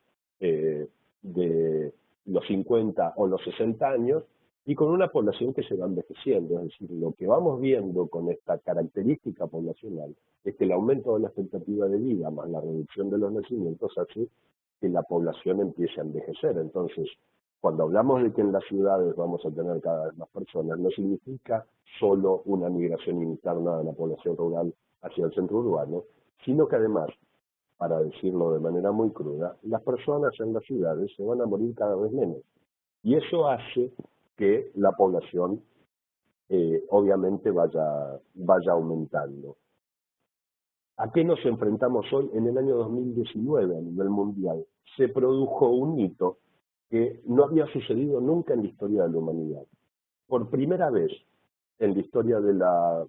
los 50 o los 60 años, y con una población que se va envejeciendo. Es decir, lo que vamos viendo con esta característica poblacional es que el aumento de la expectativa de vida más la reducción de los nacimientos hace que la población empiece a envejecer. Entonces, cuando hablamos de que en las ciudades vamos a tener cada vez más personas, no significa solo una migración interna de la población rural hacia el centro urbano, sino que además, para decirlo de manera muy cruda, las personas en las ciudades se van a morir cada vez menos. Y eso hace que la población obviamente vaya aumentando. ¿A qué nos enfrentamos hoy? En el año 2019 a nivel mundial se produjo un hito que no había sucedido nunca en la historia de la humanidad. Por primera vez en la historia de la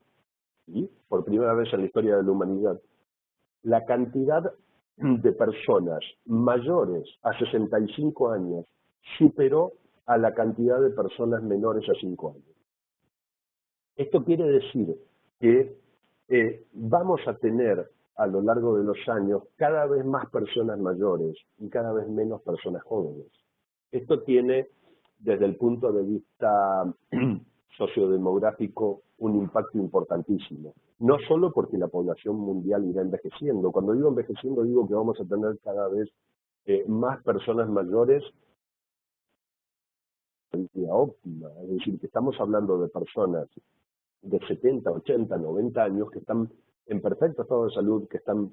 humanidad, la cantidad de personas mayores a 65 años superó a la cantidad de personas menores a 5 años. Esto quiere decir que vamos a tener a lo largo de los años cada vez más personas mayores y cada vez menos personas jóvenes. Esto tiene, desde el punto de vista sociodemográfico, un impacto importantísimo. No solo porque la población mundial irá envejeciendo. Cuando digo envejeciendo, digo que vamos a tener cada vez más personas mayores óptima. Es decir, que estamos hablando de personas de 70, 80, 90 años que están en perfecto estado de salud, que están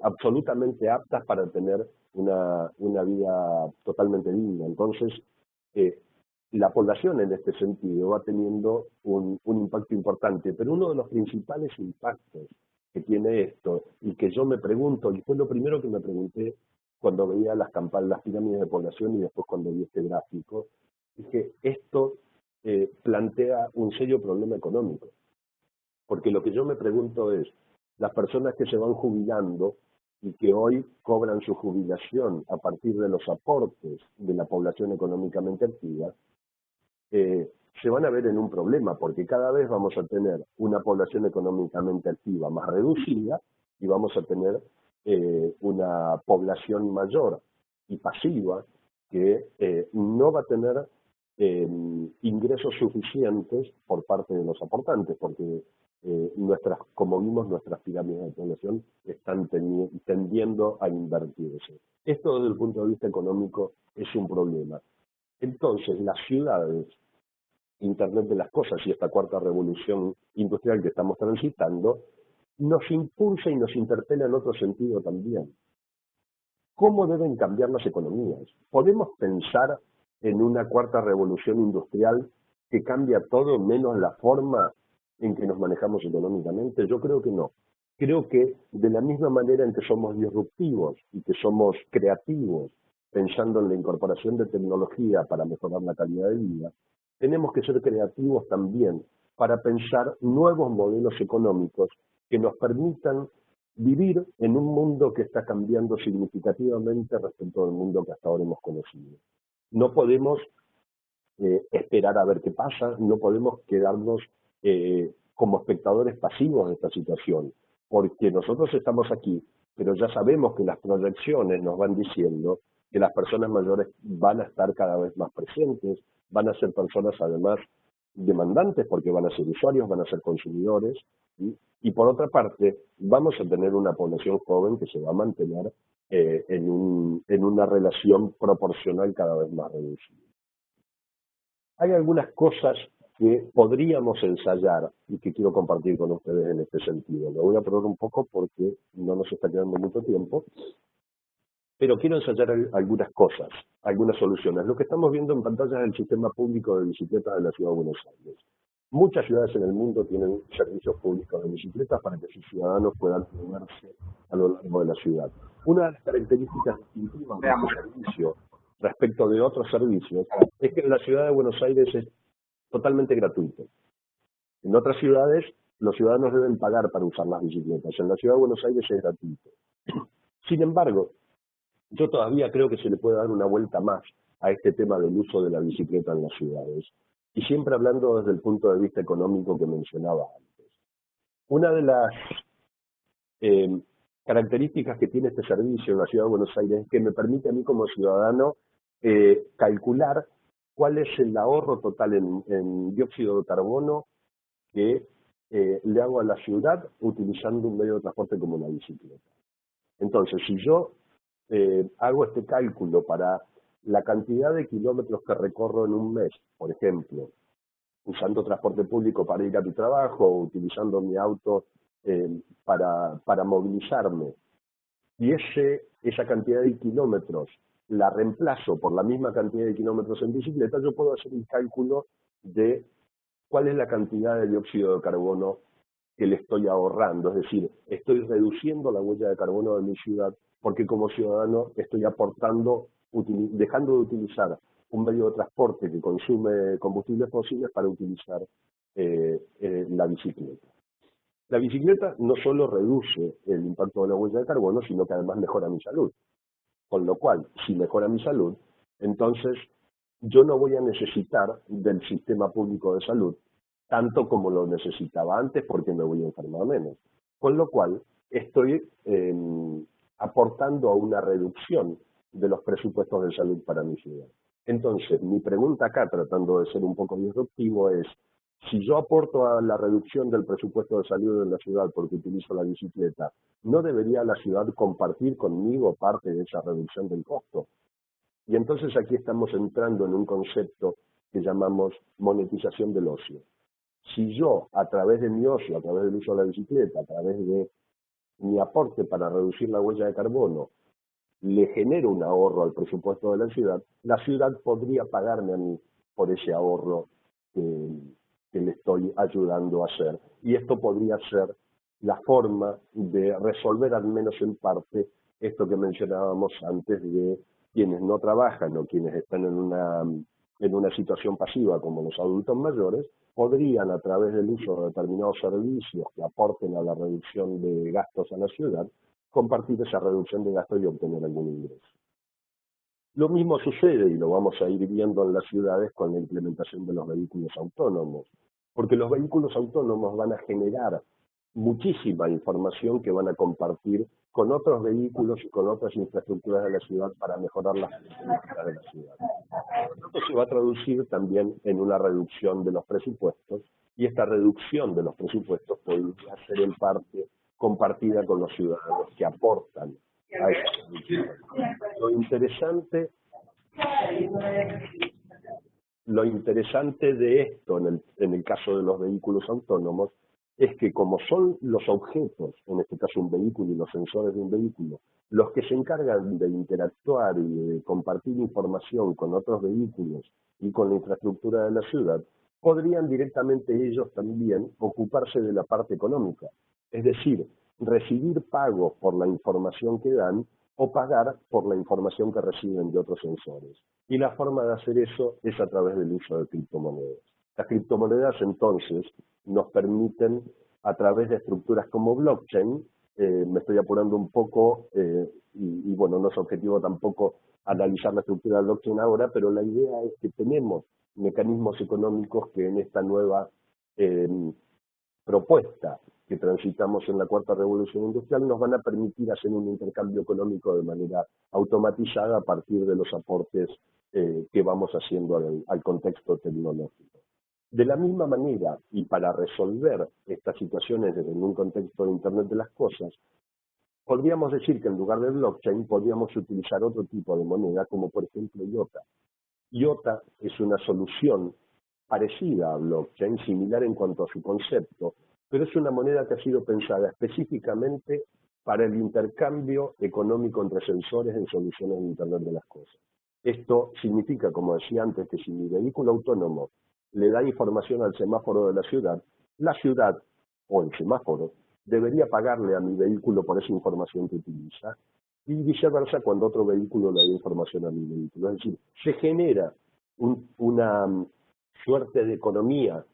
absolutamente aptas para tener una vida totalmente digna. Entonces, la población en este sentido va teniendo un impacto importante, pero uno de los principales impactos que tiene esto, y que yo me pregunto, y fue lo primero que me pregunté cuando veía las pirámides de población y después cuando vi este gráfico, es que esto plantea un serio problema económico. Porque lo que yo me pregunto es, las personas que se van jubilando y que hoy cobran su jubilación a partir de los aportes de la población económicamente activa, se van a ver en un problema, porque cada vez vamos a tener una población económicamente activa más reducida y vamos a tener una población mayor y pasiva que no va a tener ingresos suficientes por parte de los aportantes, porque como vimos, nuestras pirámides de población están tendiendo a invertirse. Esto desde el punto de vista económico es un problema. Entonces, las ciudades, Internet de las cosas y esta cuarta revolución industrial que estamos transitando, nos impulsa y nos interpela en otro sentido también. ¿Cómo deben cambiar las economías? ¿Podemos pensar en una cuarta revolución industrial que cambia todo menos la forma en que nos manejamos económicamente? Yo creo que no. Creo que de la misma manera en que somos disruptivos y que somos creativos, pensando en la incorporación de tecnología para mejorar la calidad de vida, tenemos que ser creativos también para pensar nuevos modelos económicos que nos permitan vivir en un mundo que está cambiando significativamente respecto al mundo que hasta ahora hemos conocido. No podemos esperar a ver qué pasa, no podemos quedarnos como espectadores pasivos de esta situación, porque nosotros estamos aquí, pero ya sabemos que las proyecciones nos van diciendo que las personas mayores van a estar cada vez más presentes, van a ser personas además demandantes porque van a ser usuarios, van a ser consumidores, ¿sí? Y por otra parte, vamos a tener una población joven que se va a mantener en una relación proporcional cada vez más reducida. Hay algunas cosas que podríamos ensayar y que quiero compartir con ustedes en este sentido. Me voy a probar un poco porque no nos está quedando mucho tiempo, pero quiero ensayar algunas cosas, algunas soluciones. Lo que estamos viendo en pantalla es el sistema público de bicicletas de la Ciudad de Buenos Aires. Muchas ciudades en el mundo tienen servicios públicos de bicicletas para que sus ciudadanos puedan moverse a lo largo de la ciudad. Una de las características distintivas de este servicio respecto de otros servicios es que en la Ciudad de Buenos Aires es totalmente gratuito. En otras ciudades los ciudadanos deben pagar para usar las bicicletas. En la Ciudad de Buenos Aires es gratuito. Sin embargo, yo todavía creo que se le puede dar una vuelta más a este tema del uso de la bicicleta en las ciudades. Y siempre hablando desde el punto de vista económico que mencionaba antes. Una de las características que tiene este servicio en la Ciudad de Buenos Aires es que me permite a mí como ciudadano calcular cuál es el ahorro total en dióxido de carbono que le hago a la ciudad utilizando un medio de transporte como una bicicleta. Entonces, si yo hago este cálculo para la cantidad de kilómetros que recorro en un mes, por ejemplo, usando transporte público para ir a mi trabajo o utilizando mi auto para movilizarme, y esa cantidad de kilómetros la reemplazo por la misma cantidad de kilómetros en bicicleta, yo puedo hacer un cálculo de cuál es la cantidad de dióxido de carbono que le estoy ahorrando, es decir, estoy reduciendo la huella de carbono de mi ciudad porque como ciudadano estoy aportando, dejando de utilizar un medio de transporte que consume combustibles fósiles para utilizar la bicicleta. La bicicleta no solo reduce el impacto de la huella de carbono, sino que además mejora mi salud. Con lo cual, si mejora mi salud, entonces yo no voy a necesitar del sistema público de salud tanto como lo necesitaba antes porque me voy a enfermar menos. Con lo cual, estoy aportando a una reducción de los presupuestos de salud para mi ciudad. Entonces, mi pregunta acá, tratando de ser un poco disruptivo, es, si yo aporto a la reducción del presupuesto de salud en la ciudad porque utilizo la bicicleta, ¿no debería la ciudad compartir conmigo parte de esa reducción del costo? Y entonces aquí estamos entrando en un concepto que llamamos monetización del ocio. Si yo, a través de mi ocio, a través del uso de la bicicleta, a través de mi aporte para reducir la huella de carbono, le genero un ahorro al presupuesto de la ciudad podría pagarme a mí por ese ahorro que le estoy ayudando a hacer. Y esto podría ser la forma de resolver al menos en parte esto que mencionábamos antes de quienes no trabajan o quienes están en una situación pasiva como los adultos mayores, podrían a través del uso de determinados servicios que aporten a la reducción de gastos a la ciudad, compartir esa reducción de gastos y obtener algún ingreso. Lo mismo sucede, y lo vamos a ir viendo en las ciudades, con la implementación de los vehículos autónomos, porque los vehículos autónomos van a generar muchísima información que van a compartir con otros vehículos y con otras infraestructuras de la ciudad para mejorar las características de la ciudad. Esto se va a traducir también en una reducción de los presupuestos, y esta reducción de los presupuestos podría ser en parte compartida con los ciudadanos que aportan a esa reducción. Lo interesante de esto, en el caso de los vehículos autónomos, es que como son los objetos, en este caso un vehículo y los sensores de un vehículo, los que se encargan de interactuar y de compartir información con otros vehículos y con la infraestructura de la ciudad, podrían directamente ellos también ocuparse de la parte económica. Es decir, recibir pagos por la información que dan o pagar por la información que reciben de otros sensores. Y la forma de hacer eso es a través del uso de criptomonedas. Las criptomonedas entonces nos permiten, a través de estructuras como blockchain, me estoy apurando un poco, y bueno, no es objetivo tampoco analizar la estructura de blockchain ahora, pero la idea es que tenemos mecanismos económicos que en esta nueva propuesta que transitamos en la cuarta revolución industrial nos van a permitir hacer un intercambio económico de manera automatizada a partir de los aportes que vamos haciendo al contexto tecnológico. De la misma manera, y para resolver estas situaciones en un contexto de Internet de las Cosas, podríamos decir que en lugar de blockchain podríamos utilizar otro tipo de moneda, como por ejemplo IOTA. IOTA es una solución parecida a blockchain, similar en cuanto a su concepto, pero es una moneda que ha sido pensada específicamente para el intercambio económico entre sensores en soluciones de Internet de las Cosas. Esto significa, como decía antes, que si mi vehículo autónomo le da información al semáforo de la ciudad o el semáforo debería pagarle a mi vehículo por esa información que utiliza, y viceversa cuando otro vehículo le da información a mi vehículo. Es decir, se genera una suerte de economía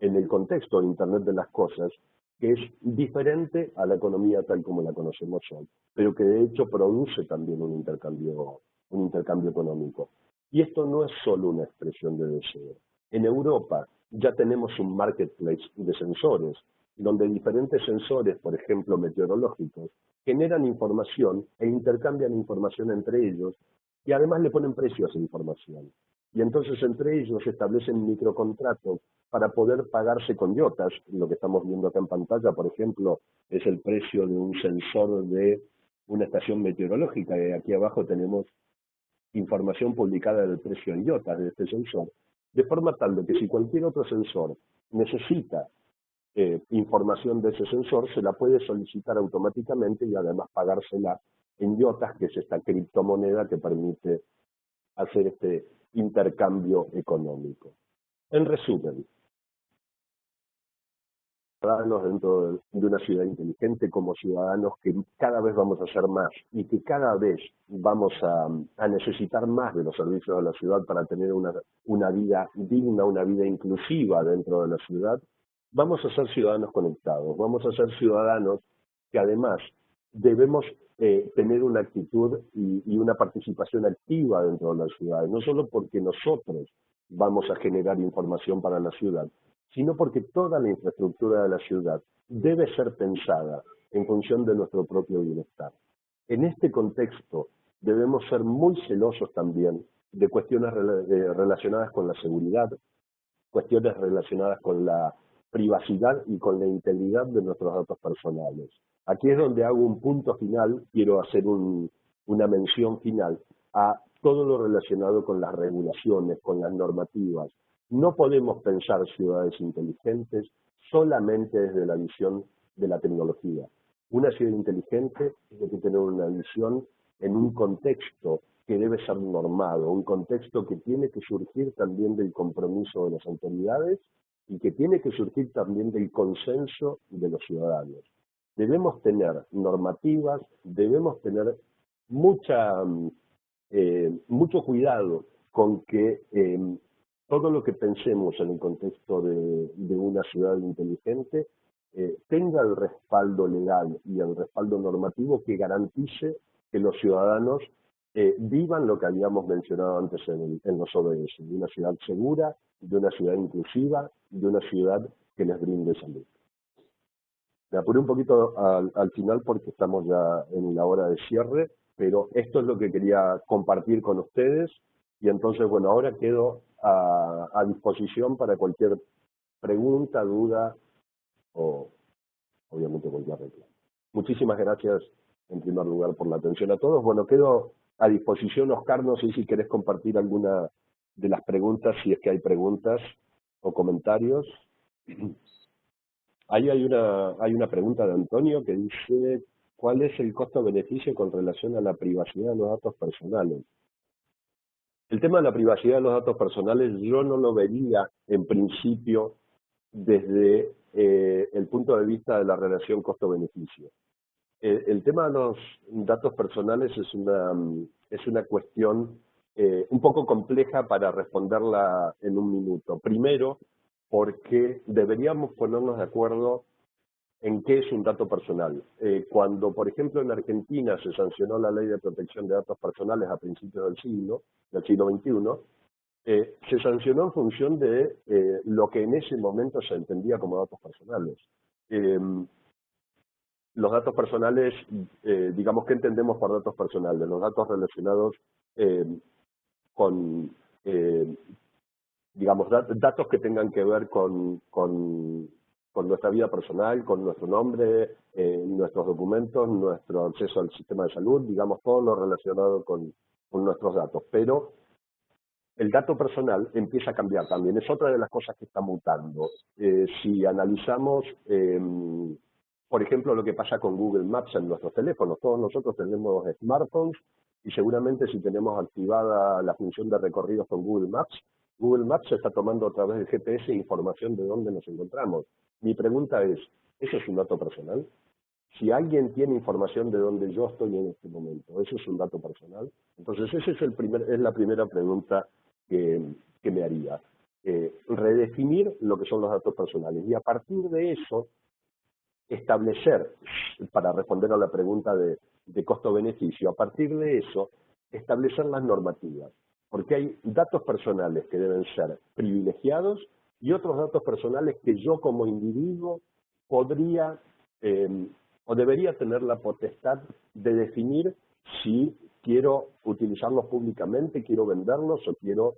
en el contexto de Internet de las Cosas que es diferente a la economía tal como la conocemos hoy, pero que de hecho produce también un intercambio económico. Y esto no es solo una expresión de deseo. En Europa ya tenemos un marketplace de sensores, donde diferentes sensores, por ejemplo meteorológicos, generan información e intercambian información entre ellos y además le ponen precio a esa información. Y entonces entre ellos establecen microcontratos para poder pagarse con IOTAs. Lo que estamos viendo acá en pantalla, por ejemplo, es el precio de un sensor de una estación meteorológica. Y aquí abajo tenemos información publicada del precio en IOTAs de este sensor, de forma tal de que si cualquier otro sensor necesita información de ese sensor, se la puede solicitar automáticamente y además pagársela en IOTAs, que es esta criptomoneda que permite hacer este intercambio económico. En resumen, ciudadanos dentro de una ciudad inteligente, como ciudadanos que cada vez vamos a ser más y que cada vez vamos a necesitar más de los servicios de la ciudad para tener una vida digna, una vida inclusiva dentro de la ciudad, vamos a ser ciudadanos conectados, vamos a ser ciudadanos que además debemos tener una actitud y una participación activa dentro de la ciudad, no solo porque nosotros vamos a generar información para la ciudad, sino porque toda la infraestructura de la ciudad debe ser pensada en función de nuestro propio bienestar. En este contexto debemos ser muy celosos también de cuestiones relacionadas con la seguridad, cuestiones relacionadas con la privacidad y con la integridad de nuestros datos personales. Aquí es donde hago un punto final, quiero hacer una mención final a todo lo relacionado con las regulaciones, con las normativas. No podemos pensar ciudades inteligentes solamente desde la visión de la tecnología. Una ciudad inteligente tiene que tener una visión en un contexto que debe ser normado, un contexto que tiene que surgir también del compromiso de las autoridades y que tiene que surgir también del consenso de los ciudadanos. Debemos tener normativas, debemos tener mucho cuidado con que todo lo que pensemos en el contexto de una ciudad inteligente tenga el respaldo legal y el respaldo normativo que garantice que los ciudadanos vivan lo que habíamos mencionado antes en los ODS, de una ciudad segura, de una ciudad inclusiva, de una ciudad que les brinde salud. Me apuré un poquito al final porque estamos ya en la hora de cierre, pero esto es lo que quería compartir con ustedes y entonces, bueno, ahora quedo a disposición para cualquier pregunta, duda o obviamente cualquier reclamo. Muchísimas gracias en primer lugar por la atención a todos. Bueno, quedo a disposición, Oscar, no sé si querés compartir alguna de las preguntas, si es que hay preguntas o comentarios. Ahí hay una pregunta de Antonio que dice, ¿cuál es el costo-beneficio con relación a la privacidad de los datos personales? El tema de la privacidad de los datos personales yo no lo vería en principio desde el punto de vista de la relación costo-beneficio. El tema de los datos personales es una cuestión un poco compleja para responderla en un minuto. Primero, porque deberíamos ponernos de acuerdo en qué es un dato personal. Cuando, por ejemplo, en Argentina se sancionó la Ley de Protección de Datos Personales a principios del siglo XXI, se sancionó en función de lo que en ese momento se entendía como datos personales. Los datos personales, digamos, ¿qué entendemos por datos personales? Los datos relacionados con digamos, datos que tengan que ver con nuestra vida personal, con nuestro nombre, nuestros documentos, nuestro acceso al sistema de salud, digamos, todo lo relacionado con nuestros datos. Pero el dato personal empieza a cambiar también. Es otra de las cosas que está mutando. Si analizamos, por ejemplo, lo que pasa con Google Maps en nuestros teléfonos, todos nosotros tenemos smartphones y seguramente si tenemos activada la función de recorridos con Google Maps está tomando a través del GPS información de dónde nos encontramos. Mi pregunta es, ¿eso es un dato personal? Si alguien tiene información de dónde yo estoy en este momento, ¿eso es un dato personal? Entonces, esa es la primera pregunta que me haría. Redefinir lo que son los datos personales y a partir de eso establecer, para responder a la pregunta de costo-beneficio, a partir de eso establecer las normativas. Porque hay datos personales que deben ser privilegiados y otros datos personales que yo como individuo podría o debería tener la potestad de definir si quiero utilizarlos públicamente, quiero venderlos o quiero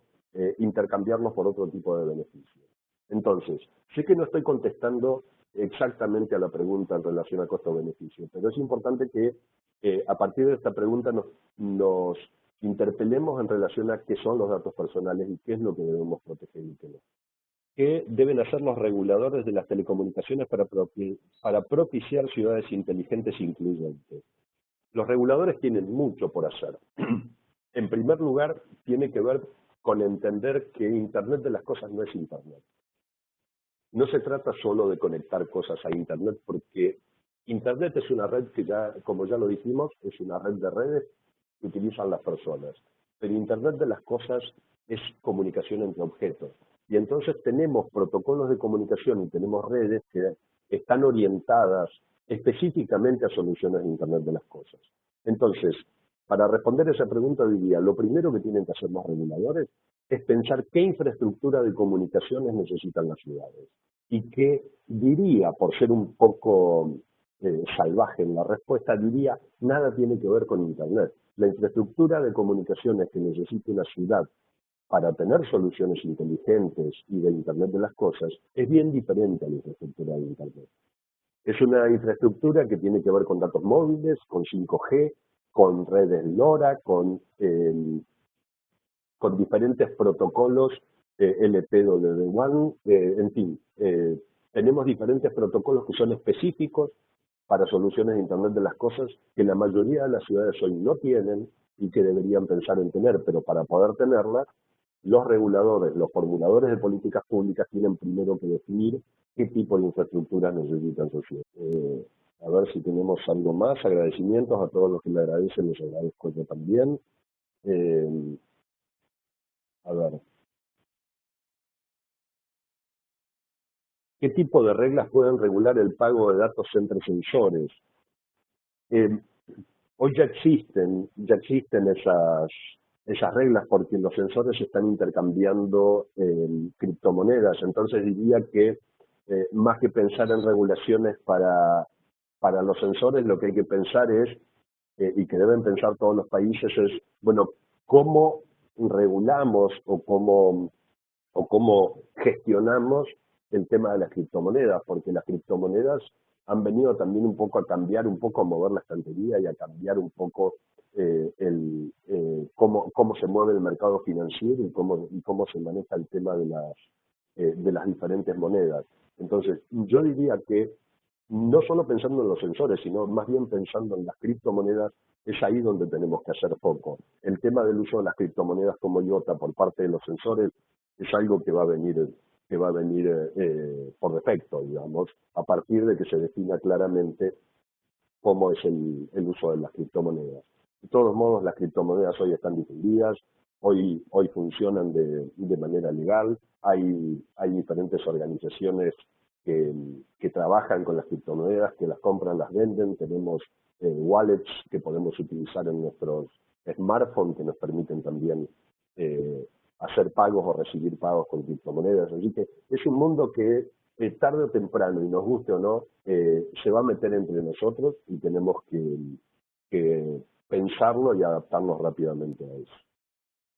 intercambiarlos por otro tipo de beneficios. Entonces, sé que no estoy contestando exactamente a la pregunta en relación a costo-beneficio, pero es importante que a partir de esta pregunta nos interpelemos en relación a qué son los datos personales y qué es lo que debemos proteger y qué no. ¿Qué deben hacer los reguladores de las telecomunicaciones para propiciar ciudades inteligentes e incluyentes? Los reguladores tienen mucho por hacer. En primer lugar, tiene que ver con entender que Internet de las cosas no es Internet. No se trata solo de conectar cosas a Internet, porque Internet es una red que ya, como ya lo dijimos, es una red de redes que utilizan las personas. Pero Internet de las cosas es comunicación entre objetos. Y entonces tenemos protocolos de comunicación y tenemos redes que están orientadas específicamente a soluciones de Internet de las cosas. Entonces, para responder esa pregunta diría, lo primero que tienen que hacer los reguladores es pensar qué infraestructura de comunicaciones necesitan las ciudades. Y que diría, por ser un poco salvaje en la respuesta, diría, nada tiene que ver con Internet. La infraestructura de comunicaciones que necesita una ciudad para tener soluciones inteligentes y de Internet de las cosas es bien diferente a la infraestructura de Internet. Es una infraestructura que tiene que ver con datos móviles, con 5G, con redes LoRa, con diferentes protocolos LPWAN, en fin, tenemos diferentes protocolos que son específicos para soluciones de Internet de las cosas que la mayoría de las ciudades hoy no tienen y que deberían pensar en tener, pero para poder tenerlas, los reguladores, los formuladores de políticas públicas tienen primero que definir qué tipo de infraestructuras necesitan sus ciudades. A ver si tenemos algo más. Agradecimientos a todos los que me agradecen, les agradezco yo también. A ver. ¿Qué tipo de reglas pueden regular el pago de datos entre sensores? Hoy ya existen esas reglas porque los sensores están intercambiando criptomonedas. Entonces diría que más que pensar en regulaciones para los sensores, lo que hay que pensar es, y que deben pensar todos los países, es, bueno, ¿cómo regulamos o cómo gestionamos el tema de las criptomonedas? Porque las criptomonedas han venido también un poco a cambiar, un poco a mover la estantería y a cambiar un poco cómo se mueve el mercado financiero y cómo se maneja el tema de las diferentes monedas. Entonces, yo diría que no solo pensando en los sensores, sino más bien pensando en las criptomonedas, es ahí donde tenemos que hacer foco. El tema del uso de las criptomonedas como IOTA por parte de los sensores es algo que va a venir por defecto, digamos, a partir de que se defina claramente cómo es el uso de las criptomonedas. De todos modos, las criptomonedas hoy están difundidas, hoy funcionan de manera legal, hay diferentes organizaciones que trabajan con las criptomonedas, que las compran, las venden, tenemos wallets que podemos utilizar en nuestros smartphones que nos permiten también hacer pagos o recibir pagos con criptomonedas. Así que es un mundo que tarde o temprano, y nos guste o no, se va a meter entre nosotros y tenemos que pensarlo y adaptarnos rápidamente a eso.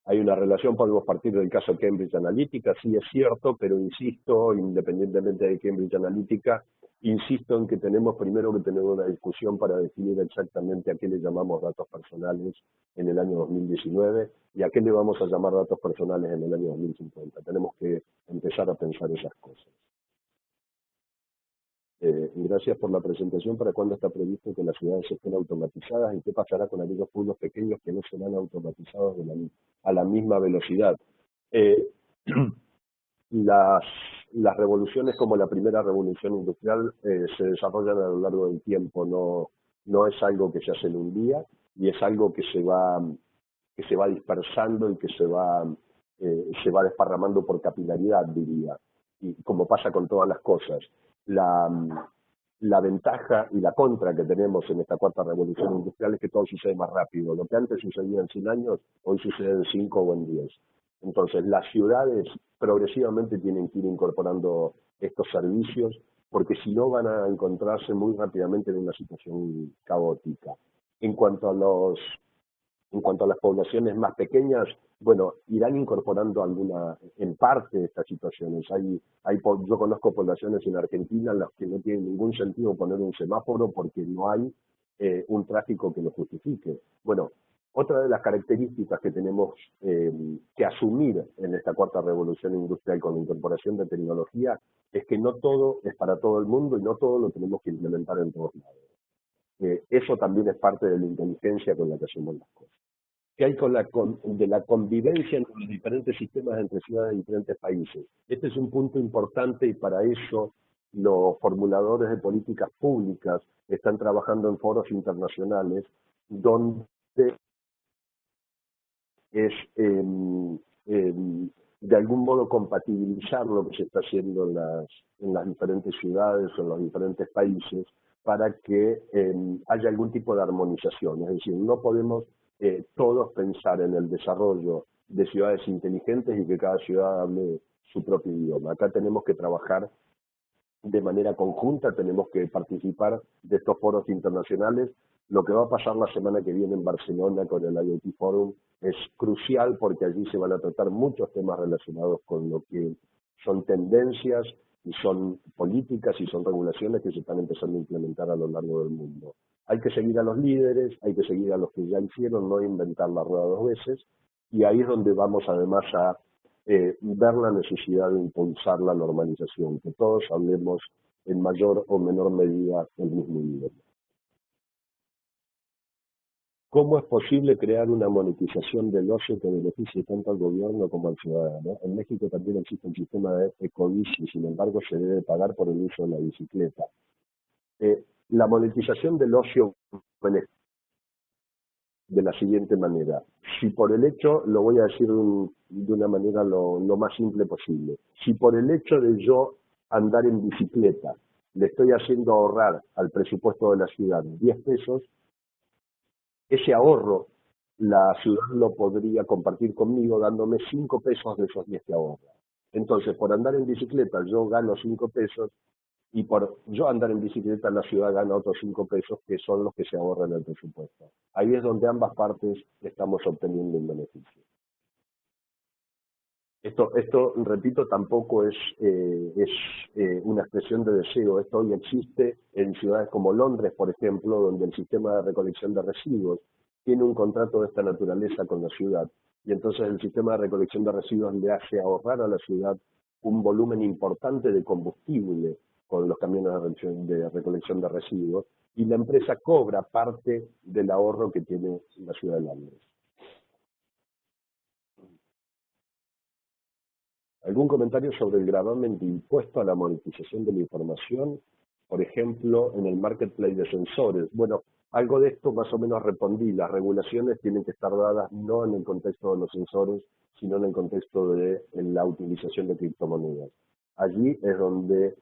Hay una relación, podemos partir del caso Cambridge Analytica, sí es cierto, pero insisto, independientemente de Cambridge Analytica, insisto en que tenemos primero que tener una discusión para definir exactamente a qué le llamamos datos personales en el año 2019 y a qué le vamos a llamar datos personales en el año 2050. Tenemos que empezar a pensar esas cosas. Gracias por la presentación. ¿Para cuándo está previsto que las ciudades estén automatizadas y qué pasará con aquellos pueblos pequeños que no serán automatizados a la misma velocidad? Las revoluciones como la primera revolución industrial se desarrollan a lo largo del tiempo, no es algo que se hace en un día y es algo que se va dispersando y que se va desparramando por capilaridad, diría, y como pasa con todas las cosas. La ventaja y la contra que tenemos en esta cuarta revolución industrial es que todo sucede más rápido. Lo que antes sucedía en 100 años, hoy sucede en 5 o en 10. Entonces, las ciudades progresivamente tienen que ir incorporando estos servicios, porque si no van a encontrarse muy rápidamente en una situación caótica. En cuanto a las poblaciones más pequeñas, bueno, irán incorporando en parte estas situaciones. Yo conozco poblaciones en Argentina en las que no tiene ningún sentido poner un semáforo porque no hay un tráfico que lo justifique. Bueno, otra de las características que tenemos que asumir en esta cuarta revolución industrial con la incorporación de tecnología es que no todo es para todo el mundo y no todo lo tenemos que implementar en todos lados. Eso también es parte de la inteligencia con la que hacemos las cosas. ¿Qué hay de la convivencia entre los diferentes sistemas entre ciudades de diferentes países? Este es un punto importante y para eso los formuladores de políticas públicas están trabajando en foros internacionales donde es de algún modo compatibilizar lo que se está haciendo en las diferentes ciudades o en los diferentes países para que haya algún tipo de armonización. Es decir, no podemos todos pensar en el desarrollo de ciudades inteligentes y que cada ciudad hable su propio idioma. Acá tenemos que trabajar de manera conjunta, tenemos que participar de estos foros internacionales. Lo que va a pasar la semana que viene en Barcelona con el IoT Forum es crucial porque allí se van a tratar muchos temas relacionados con lo que son tendencias y son políticas y son regulaciones que se están empezando a implementar a lo largo del mundo. Hay que seguir a los líderes, hay que seguir a los que ya hicieron, no inventar la rueda dos veces, y ahí es donde vamos además a ver la necesidad de impulsar la normalización, que todos hablemos en mayor o menor medida el mismo idioma. ¿Cómo es posible crear una monetización del ocio que beneficie tanto al gobierno como al ciudadano? En México también existe un sistema de ecobici, sin embargo se debe pagar por el uso de la bicicleta. La monetización del ocio de la siguiente manera. Si por el hecho, lo voy a decir de una manera lo más simple posible, si por el hecho de yo andar en bicicleta le estoy haciendo ahorrar al presupuesto de la ciudad 10 pesos, ese ahorro la ciudad lo podría compartir conmigo dándome 5 pesos de esos 10 que ahorra. Entonces, por andar en bicicleta yo gano 5 pesos y por yo andar en bicicleta la ciudad gana otros 5 pesos que son los que se ahorran en el presupuesto. Ahí es donde ambas partes estamos obteniendo un beneficio. Esto repito, tampoco es una expresión de deseo. Esto hoy existe en ciudades como Londres, por ejemplo, donde el sistema de recolección de residuos tiene un contrato de esta naturaleza con la ciudad. Y entonces el sistema de recolección de residuos le hace ahorrar a la ciudad un volumen importante de combustible con los camiones de recolección de residuos, y la empresa cobra parte del ahorro que tiene la ciudad de Londres. ¿Algún comentario sobre el gravamen de impuesto a la monetización de la información? Por ejemplo, en el marketplace de sensores. Bueno, algo de esto más o menos respondí. Las regulaciones tienen que estar dadas no en el contexto de los sensores, sino en el contexto de la utilización de criptomonedas. Allí es donde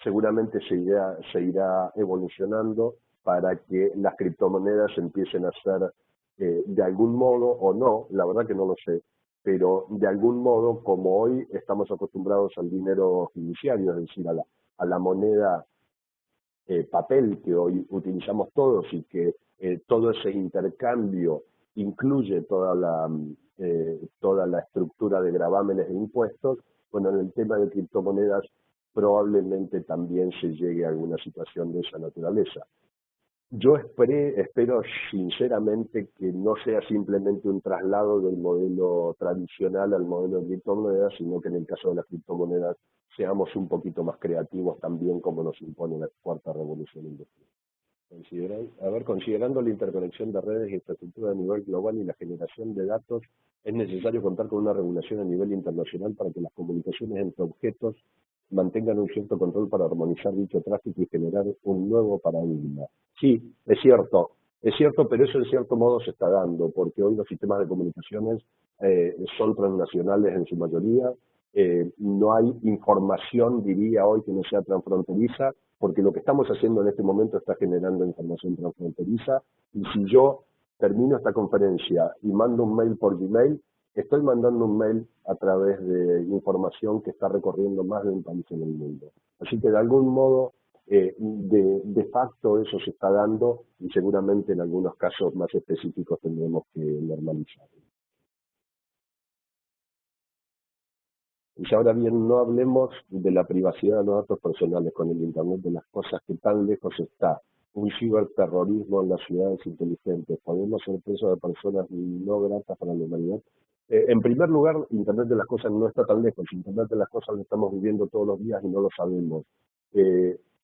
seguramente se irá evolucionando para que las criptomonedas empiecen a ser de algún modo o no, la verdad que no lo sé, pero de algún modo, como hoy estamos acostumbrados al dinero fiduciario, es decir, a la moneda papel que hoy utilizamos todos y que todo ese intercambio incluye toda la estructura de gravámenes e impuestos. Bueno, en el tema de criptomonedas probablemente también se llegue a alguna situación de esa naturaleza. Yo espero sinceramente que no sea simplemente un traslado del modelo tradicional al modelo de criptomonedas, sino que en el caso de las criptomonedas seamos un poquito más creativos también, como nos impone la cuarta revolución industrial. Considerando la interconexión de redes y infraestructura a nivel global y la generación de datos, es necesario contar con una regulación a nivel internacional para que las comunicaciones entre objetos mantengan un cierto control para armonizar dicho tráfico y generar un nuevo paradigma. Sí, es cierto, pero eso en cierto modo se está dando, porque hoy los sistemas de comunicaciones son transnacionales en su mayoría, no hay información, diría hoy, que no sea transfronteriza, porque lo que estamos haciendo en este momento está generando información transfronteriza, y si yo termino esta conferencia y mando un mail por Gmail, estoy mandando un mail a través de información que está recorriendo más de un país en el mundo. Así que de algún modo, de facto eso se está dando y seguramente en algunos casos más específicos tendremos que normalizarlo. Y ahora bien, no hablemos de la privacidad de los datos personales con el Internet de las cosas, que tan lejos está. Un ciberterrorismo en las ciudades inteligentes. ¿Podemos ser presos de personas no gratas para la humanidad? En primer lugar, Internet de las cosas no está tan lejos. Internet de las cosas lo estamos viviendo todos los días y no lo sabemos.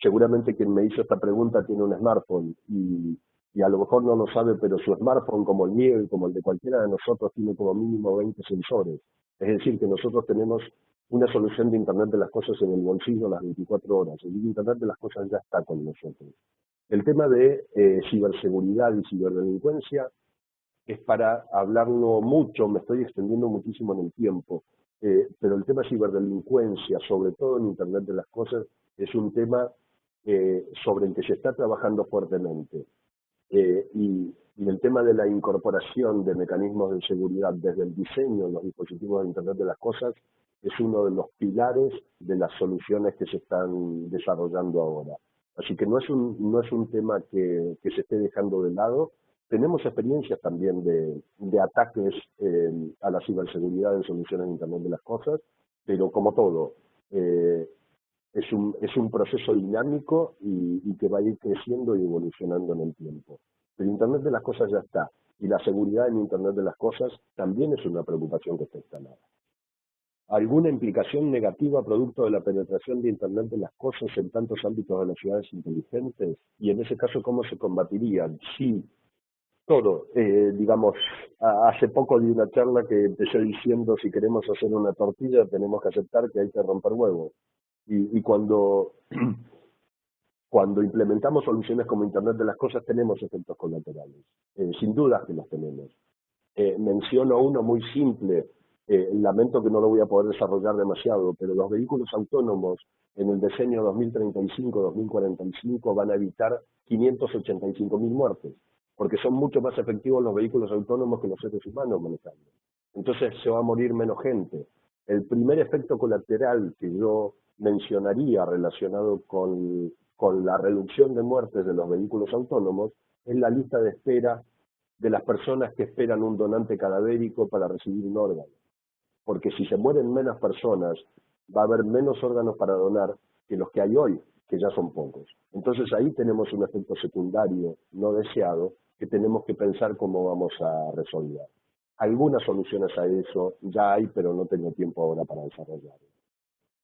Seguramente quien me hizo esta pregunta tiene un smartphone y a lo mejor no lo sabe, pero su smartphone, como el mío y como el de cualquiera de nosotros, tiene como mínimo 20 sensores. Es decir, que nosotros tenemos una solución de Internet de las cosas en el bolsillo las 24 horas. El Internet de las cosas ya está con nosotros. El tema de ciberseguridad y ciberdelincuencia es para hablarlo mucho, me estoy extendiendo muchísimo en el tiempo, pero el tema de ciberdelincuencia, sobre todo en Internet de las cosas, es un tema sobre el que se está trabajando fuertemente. Y el tema de la incorporación de mecanismos de seguridad desde el diseño de los dispositivos de Internet de las cosas es uno de los pilares de las soluciones que se están desarrollando ahora. Así que no es un tema que se esté dejando de lado. Tenemos experiencias también de ataques a la ciberseguridad en soluciones de Internet de las cosas, pero como todo, es un proceso dinámico y que va a ir creciendo y evolucionando en el tiempo. Pero Internet de las cosas ya está, y la seguridad en Internet de las cosas también es una preocupación que está instalada. ¿Alguna implicación negativa producto de la penetración de Internet de las cosas en tantos ámbitos de las ciudades inteligentes? Y en ese caso, ¿cómo se combatirían? Sí, todo. Digamos, hace poco di una charla que empecé diciendo, si queremos hacer una tortilla tenemos que aceptar que hay que romper huevos. Y cuando implementamos soluciones como Internet de las cosas tenemos efectos colaterales. Sin duda que los tenemos. Menciono uno muy simple, lamento que no lo voy a poder desarrollar demasiado, pero los vehículos autónomos en el diseño 2035-2045 van a evitar 585.000 muertes, porque son mucho más efectivos los vehículos autónomos que los seres humanos manejando. Entonces se va a morir menos gente. El primer efecto colateral que yo mencionaría relacionado con la reducción de muertes de los vehículos autónomos es la lista de espera de las personas que esperan un donante cadavérico para recibir un órgano. Porque si se mueren menos personas, va a haber menos órganos para donar que los que hay hoy, que ya son pocos. Entonces ahí tenemos un efecto secundario no deseado que tenemos que pensar cómo vamos a resolver. Algunas soluciones a eso ya hay, pero no tengo tiempo ahora para desarrollar.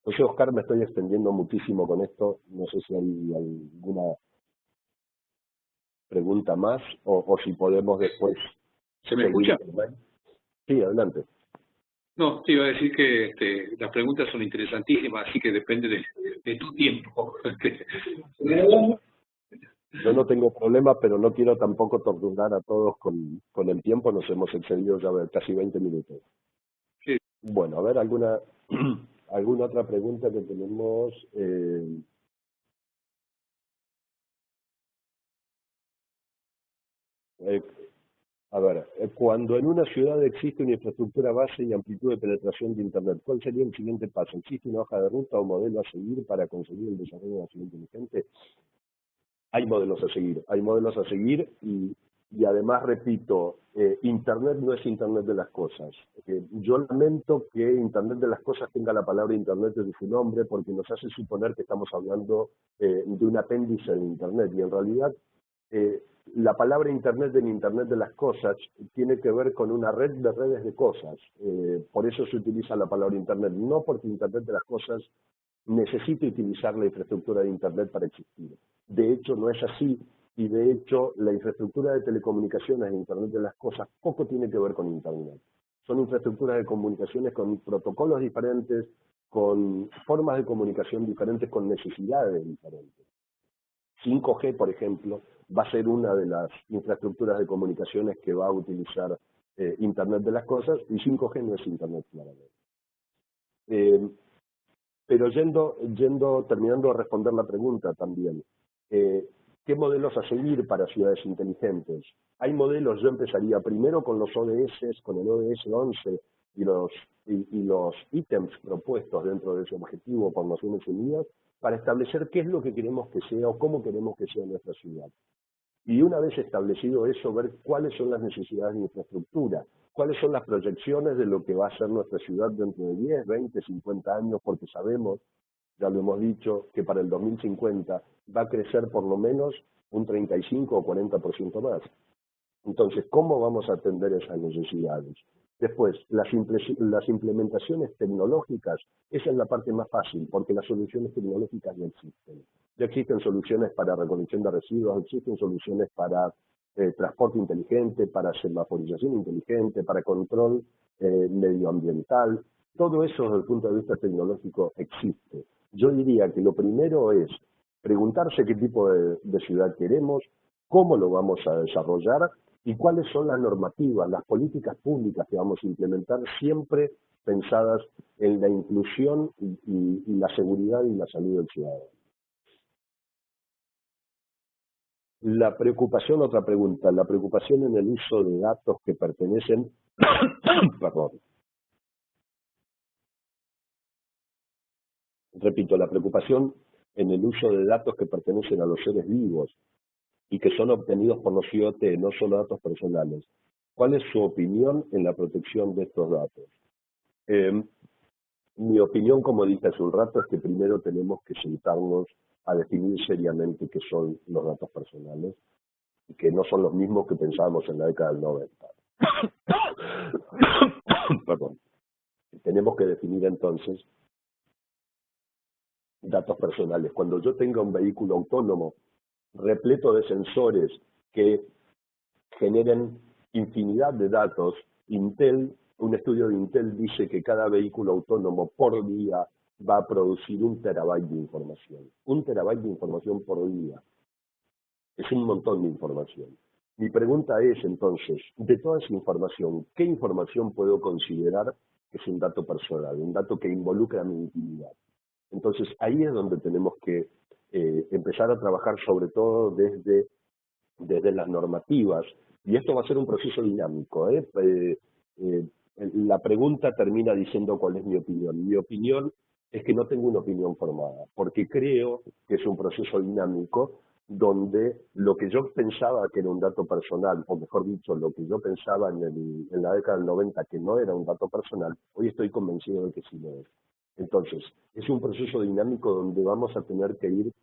Entonces, Oscar, me estoy extendiendo muchísimo con esto. No sé si hay alguna pregunta más o si podemos después... ¿Se me escucha? Sí, adelante. No, te iba a decir que las preguntas son interesantísimas, así que depende de tu tiempo. Yo no tengo problema, pero no quiero tampoco torturar a todos con el tiempo. Nos hemos excedido ya casi 20 minutos. Sí. Bueno, a ver, ¿alguna otra pregunta que tenemos? A ver, cuando en una ciudad existe una infraestructura base y amplitud de penetración de Internet, ¿cuál sería el siguiente paso? ¿Existe una hoja de ruta o modelo a seguir para conseguir el desarrollo de la ciudad inteligente? Hay modelos a seguir y y además repito, Internet no es Internet de las cosas. Yo lamento que Internet de las cosas tenga la palabra Internet en su nombre porque nos hace suponer que estamos hablando de un apéndice de Internet y en realidad la palabra Internet en Internet de las cosas tiene que ver con una red de redes de cosas. Por eso se utiliza la palabra Internet, no porque Internet de las cosas necesite utilizar la infraestructura de Internet para existir. De hecho, no es así. Y de hecho, la infraestructura de telecomunicaciones e Internet de las cosas poco tiene que ver con Internet. Son infraestructuras de comunicaciones con protocolos diferentes, con formas de comunicación diferentes, con necesidades diferentes. 5G, por ejemplo, va a ser una de las infraestructuras de comunicaciones que va a utilizar Internet de las cosas, y 5G no es Internet claramente. Pero terminando de responder la pregunta también, ¿qué modelos a seguir para ciudades inteligentes? Hay modelos, yo empezaría primero con los ODS, con el ODS 11 y los ítems propuestos dentro de ese objetivo por Naciones Unidas para establecer qué es lo que queremos que sea o cómo queremos que sea nuestra ciudad. Y una vez establecido eso, ver cuáles son las necesidades de infraestructura, cuáles son las proyecciones de lo que va a ser nuestra ciudad dentro de 10, 20, 50 años, porque sabemos, ya lo hemos dicho, que para el 2050 va a crecer por lo menos un 35 o 40% más. Entonces, ¿cómo vamos a atender esas necesidades? Después, las implementaciones tecnológicas, esa es la parte más fácil, porque las soluciones tecnológicas ya existen. Ya existen soluciones para recolección de residuos, existen soluciones para transporte inteligente, para semaforización inteligente, para control medioambiental. Todo eso desde el punto de vista tecnológico existe. Yo diría que lo primero es preguntarse qué tipo de ciudad queremos, cómo lo vamos a desarrollar y cuáles son las normativas, las políticas públicas que vamos a implementar, siempre pensadas en la inclusión y la seguridad y la salud del ciudadano. La preocupación, otra pregunta, la preocupación en el uso de datos que pertenecen, perdón, repito, la preocupación en el uso de datos que pertenecen a los seres vivos y que son obtenidos por los IoT, no solo datos personales. ¿Cuál es su opinión en la protección de estos datos? Mi opinión, como dije hace un rato, es que primero tenemos que sentarnos a definir seriamente qué son los datos personales y que no son los mismos que pensábamos en la década del 90. Perdón. Tenemos que definir entonces datos personales. Cuando yo tenga un vehículo autónomo repleto de sensores que generen infinidad de datos, un estudio de Intel dice que cada vehículo autónomo por día va a producir 1 terabyte de información. 1 terabyte de información por día. Es un montón de información. Mi pregunta es entonces, de toda esa información, ¿qué información puedo considerar que es un dato personal, un dato que involucra mi intimidad? Entonces ahí es donde tenemos que empezar a trabajar sobre todo desde las normativas, y esto va a ser un proceso dinámico. La pregunta termina diciendo cuál es mi opinión. Mi opinión es que no tengo una opinión formada, porque creo que es un proceso dinámico donde lo que yo pensaba que era un dato personal, o mejor dicho, lo que yo pensaba en la década del 90 que no era un dato personal, hoy estoy convencido de que sí lo es. Entonces, es un proceso dinámico donde vamos a tener que ir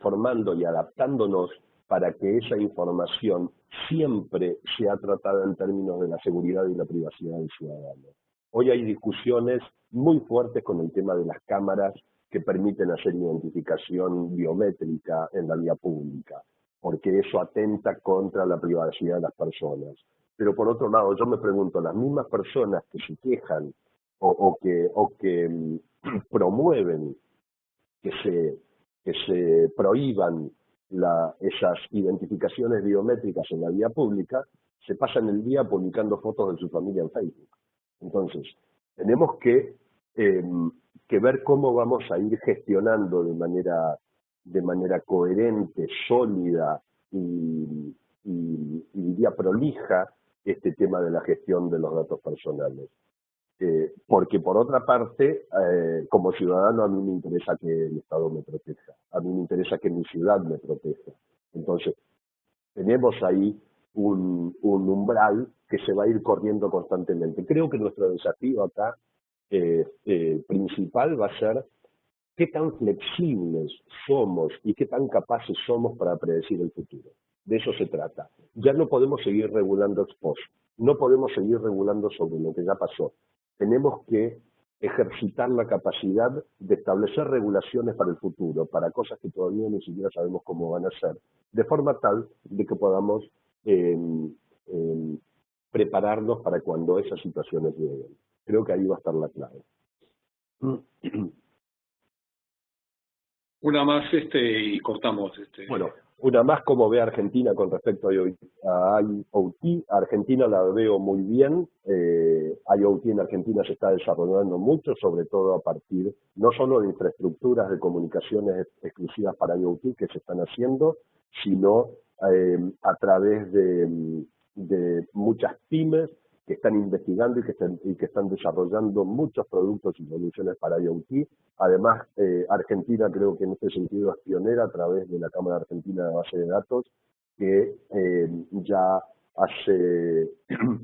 formando y adaptándonos para que esa información siempre sea tratada en términos de la seguridad y la privacidad del ciudadano. Hoy hay discusiones muy fuertes con el tema de las cámaras que permiten hacer identificación biométrica en la vía pública, porque eso atenta contra la privacidad de las personas. Pero por otro lado, yo me pregunto, las mismas personas que se quejan o que promueven que se prohíban esas identificaciones biométricas en la vía pública, se pasan el día publicando fotos de su familia en Facebook. Entonces, tenemos que ver cómo vamos a ir gestionando de manera coherente, sólida y diría prolija este tema de la gestión de los datos personales. Porque por otra parte, como ciudadano a mí me interesa que el Estado me proteja, a mí me interesa que mi ciudad me proteja. Entonces, tenemos ahí un umbral que se va a ir corriendo constantemente. Creo que nuestro desafío acá principal va a ser qué tan flexibles somos y qué tan capaces somos para predecir el futuro. De eso se trata. Ya no podemos seguir regulando ex post, no podemos seguir regulando sobre lo que ya pasó. Tenemos que ejercitar la capacidad de establecer regulaciones para el futuro, para cosas que todavía ni siquiera sabemos cómo van a ser, de forma tal de que podamos prepararnos para cuando esas situaciones lleguen. Creo que ahí va a estar la clave. Una más y cortamos. Bueno, una más como ve Argentina con respecto a IoT. Argentina la veo muy bien. IoT en Argentina se está desarrollando mucho, sobre todo a partir no solo de infraestructuras de comunicaciones exclusivas para IoT que se están haciendo, sino a través de muchas pymes que están investigando y que están desarrollando muchos productos y soluciones para IoT. Además, Argentina creo que en este sentido es pionera a través de la Cámara Argentina de Base de Datos, que ya hace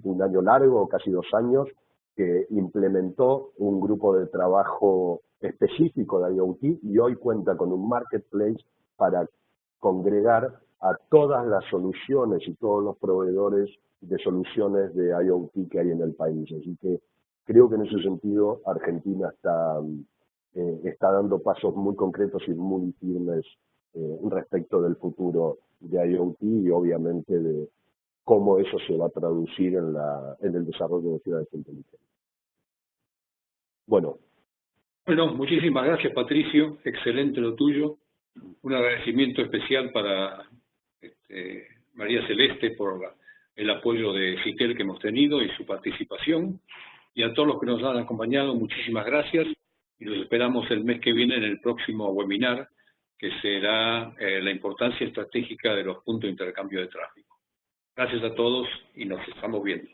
un año largo, casi 2 años, que implementó un grupo de trabajo específico de IoT y hoy cuenta con un marketplace para congregar a todas las soluciones y todos los proveedores de soluciones de IoT que hay en el país. Así que creo que en ese sentido Argentina está dando pasos muy concretos y muy firmes respecto del futuro de IoT y obviamente de cómo eso se va a traducir en el desarrollo de ciudades inteligentes. Bueno, muchísimas gracias, Patricio. Excelente lo tuyo. Un agradecimiento especial para María Celeste por el apoyo de CITEL que hemos tenido y su participación. Y a todos los que nos han acompañado, muchísimas gracias. Y los esperamos el mes que viene en el próximo webinar, que será la importancia estratégica de los puntos de intercambio de tráfico. Gracias a todos y nos estamos viendo.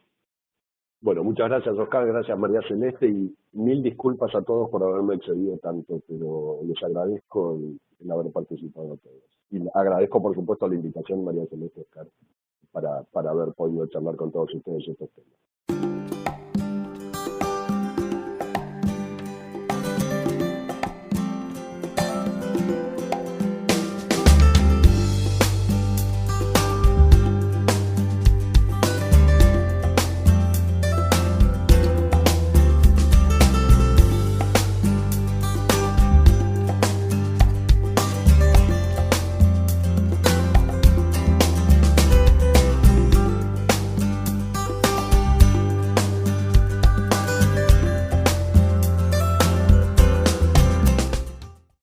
Bueno, muchas gracias, Oscar, gracias, María Celeste, y 1000 disculpas a todos por haberme excedido tanto, pero les agradezco el haber participado a todos. Y agradezco, por supuesto, la invitación, María Celeste, Oscar, para haber podido charlar con todos ustedes estos temas.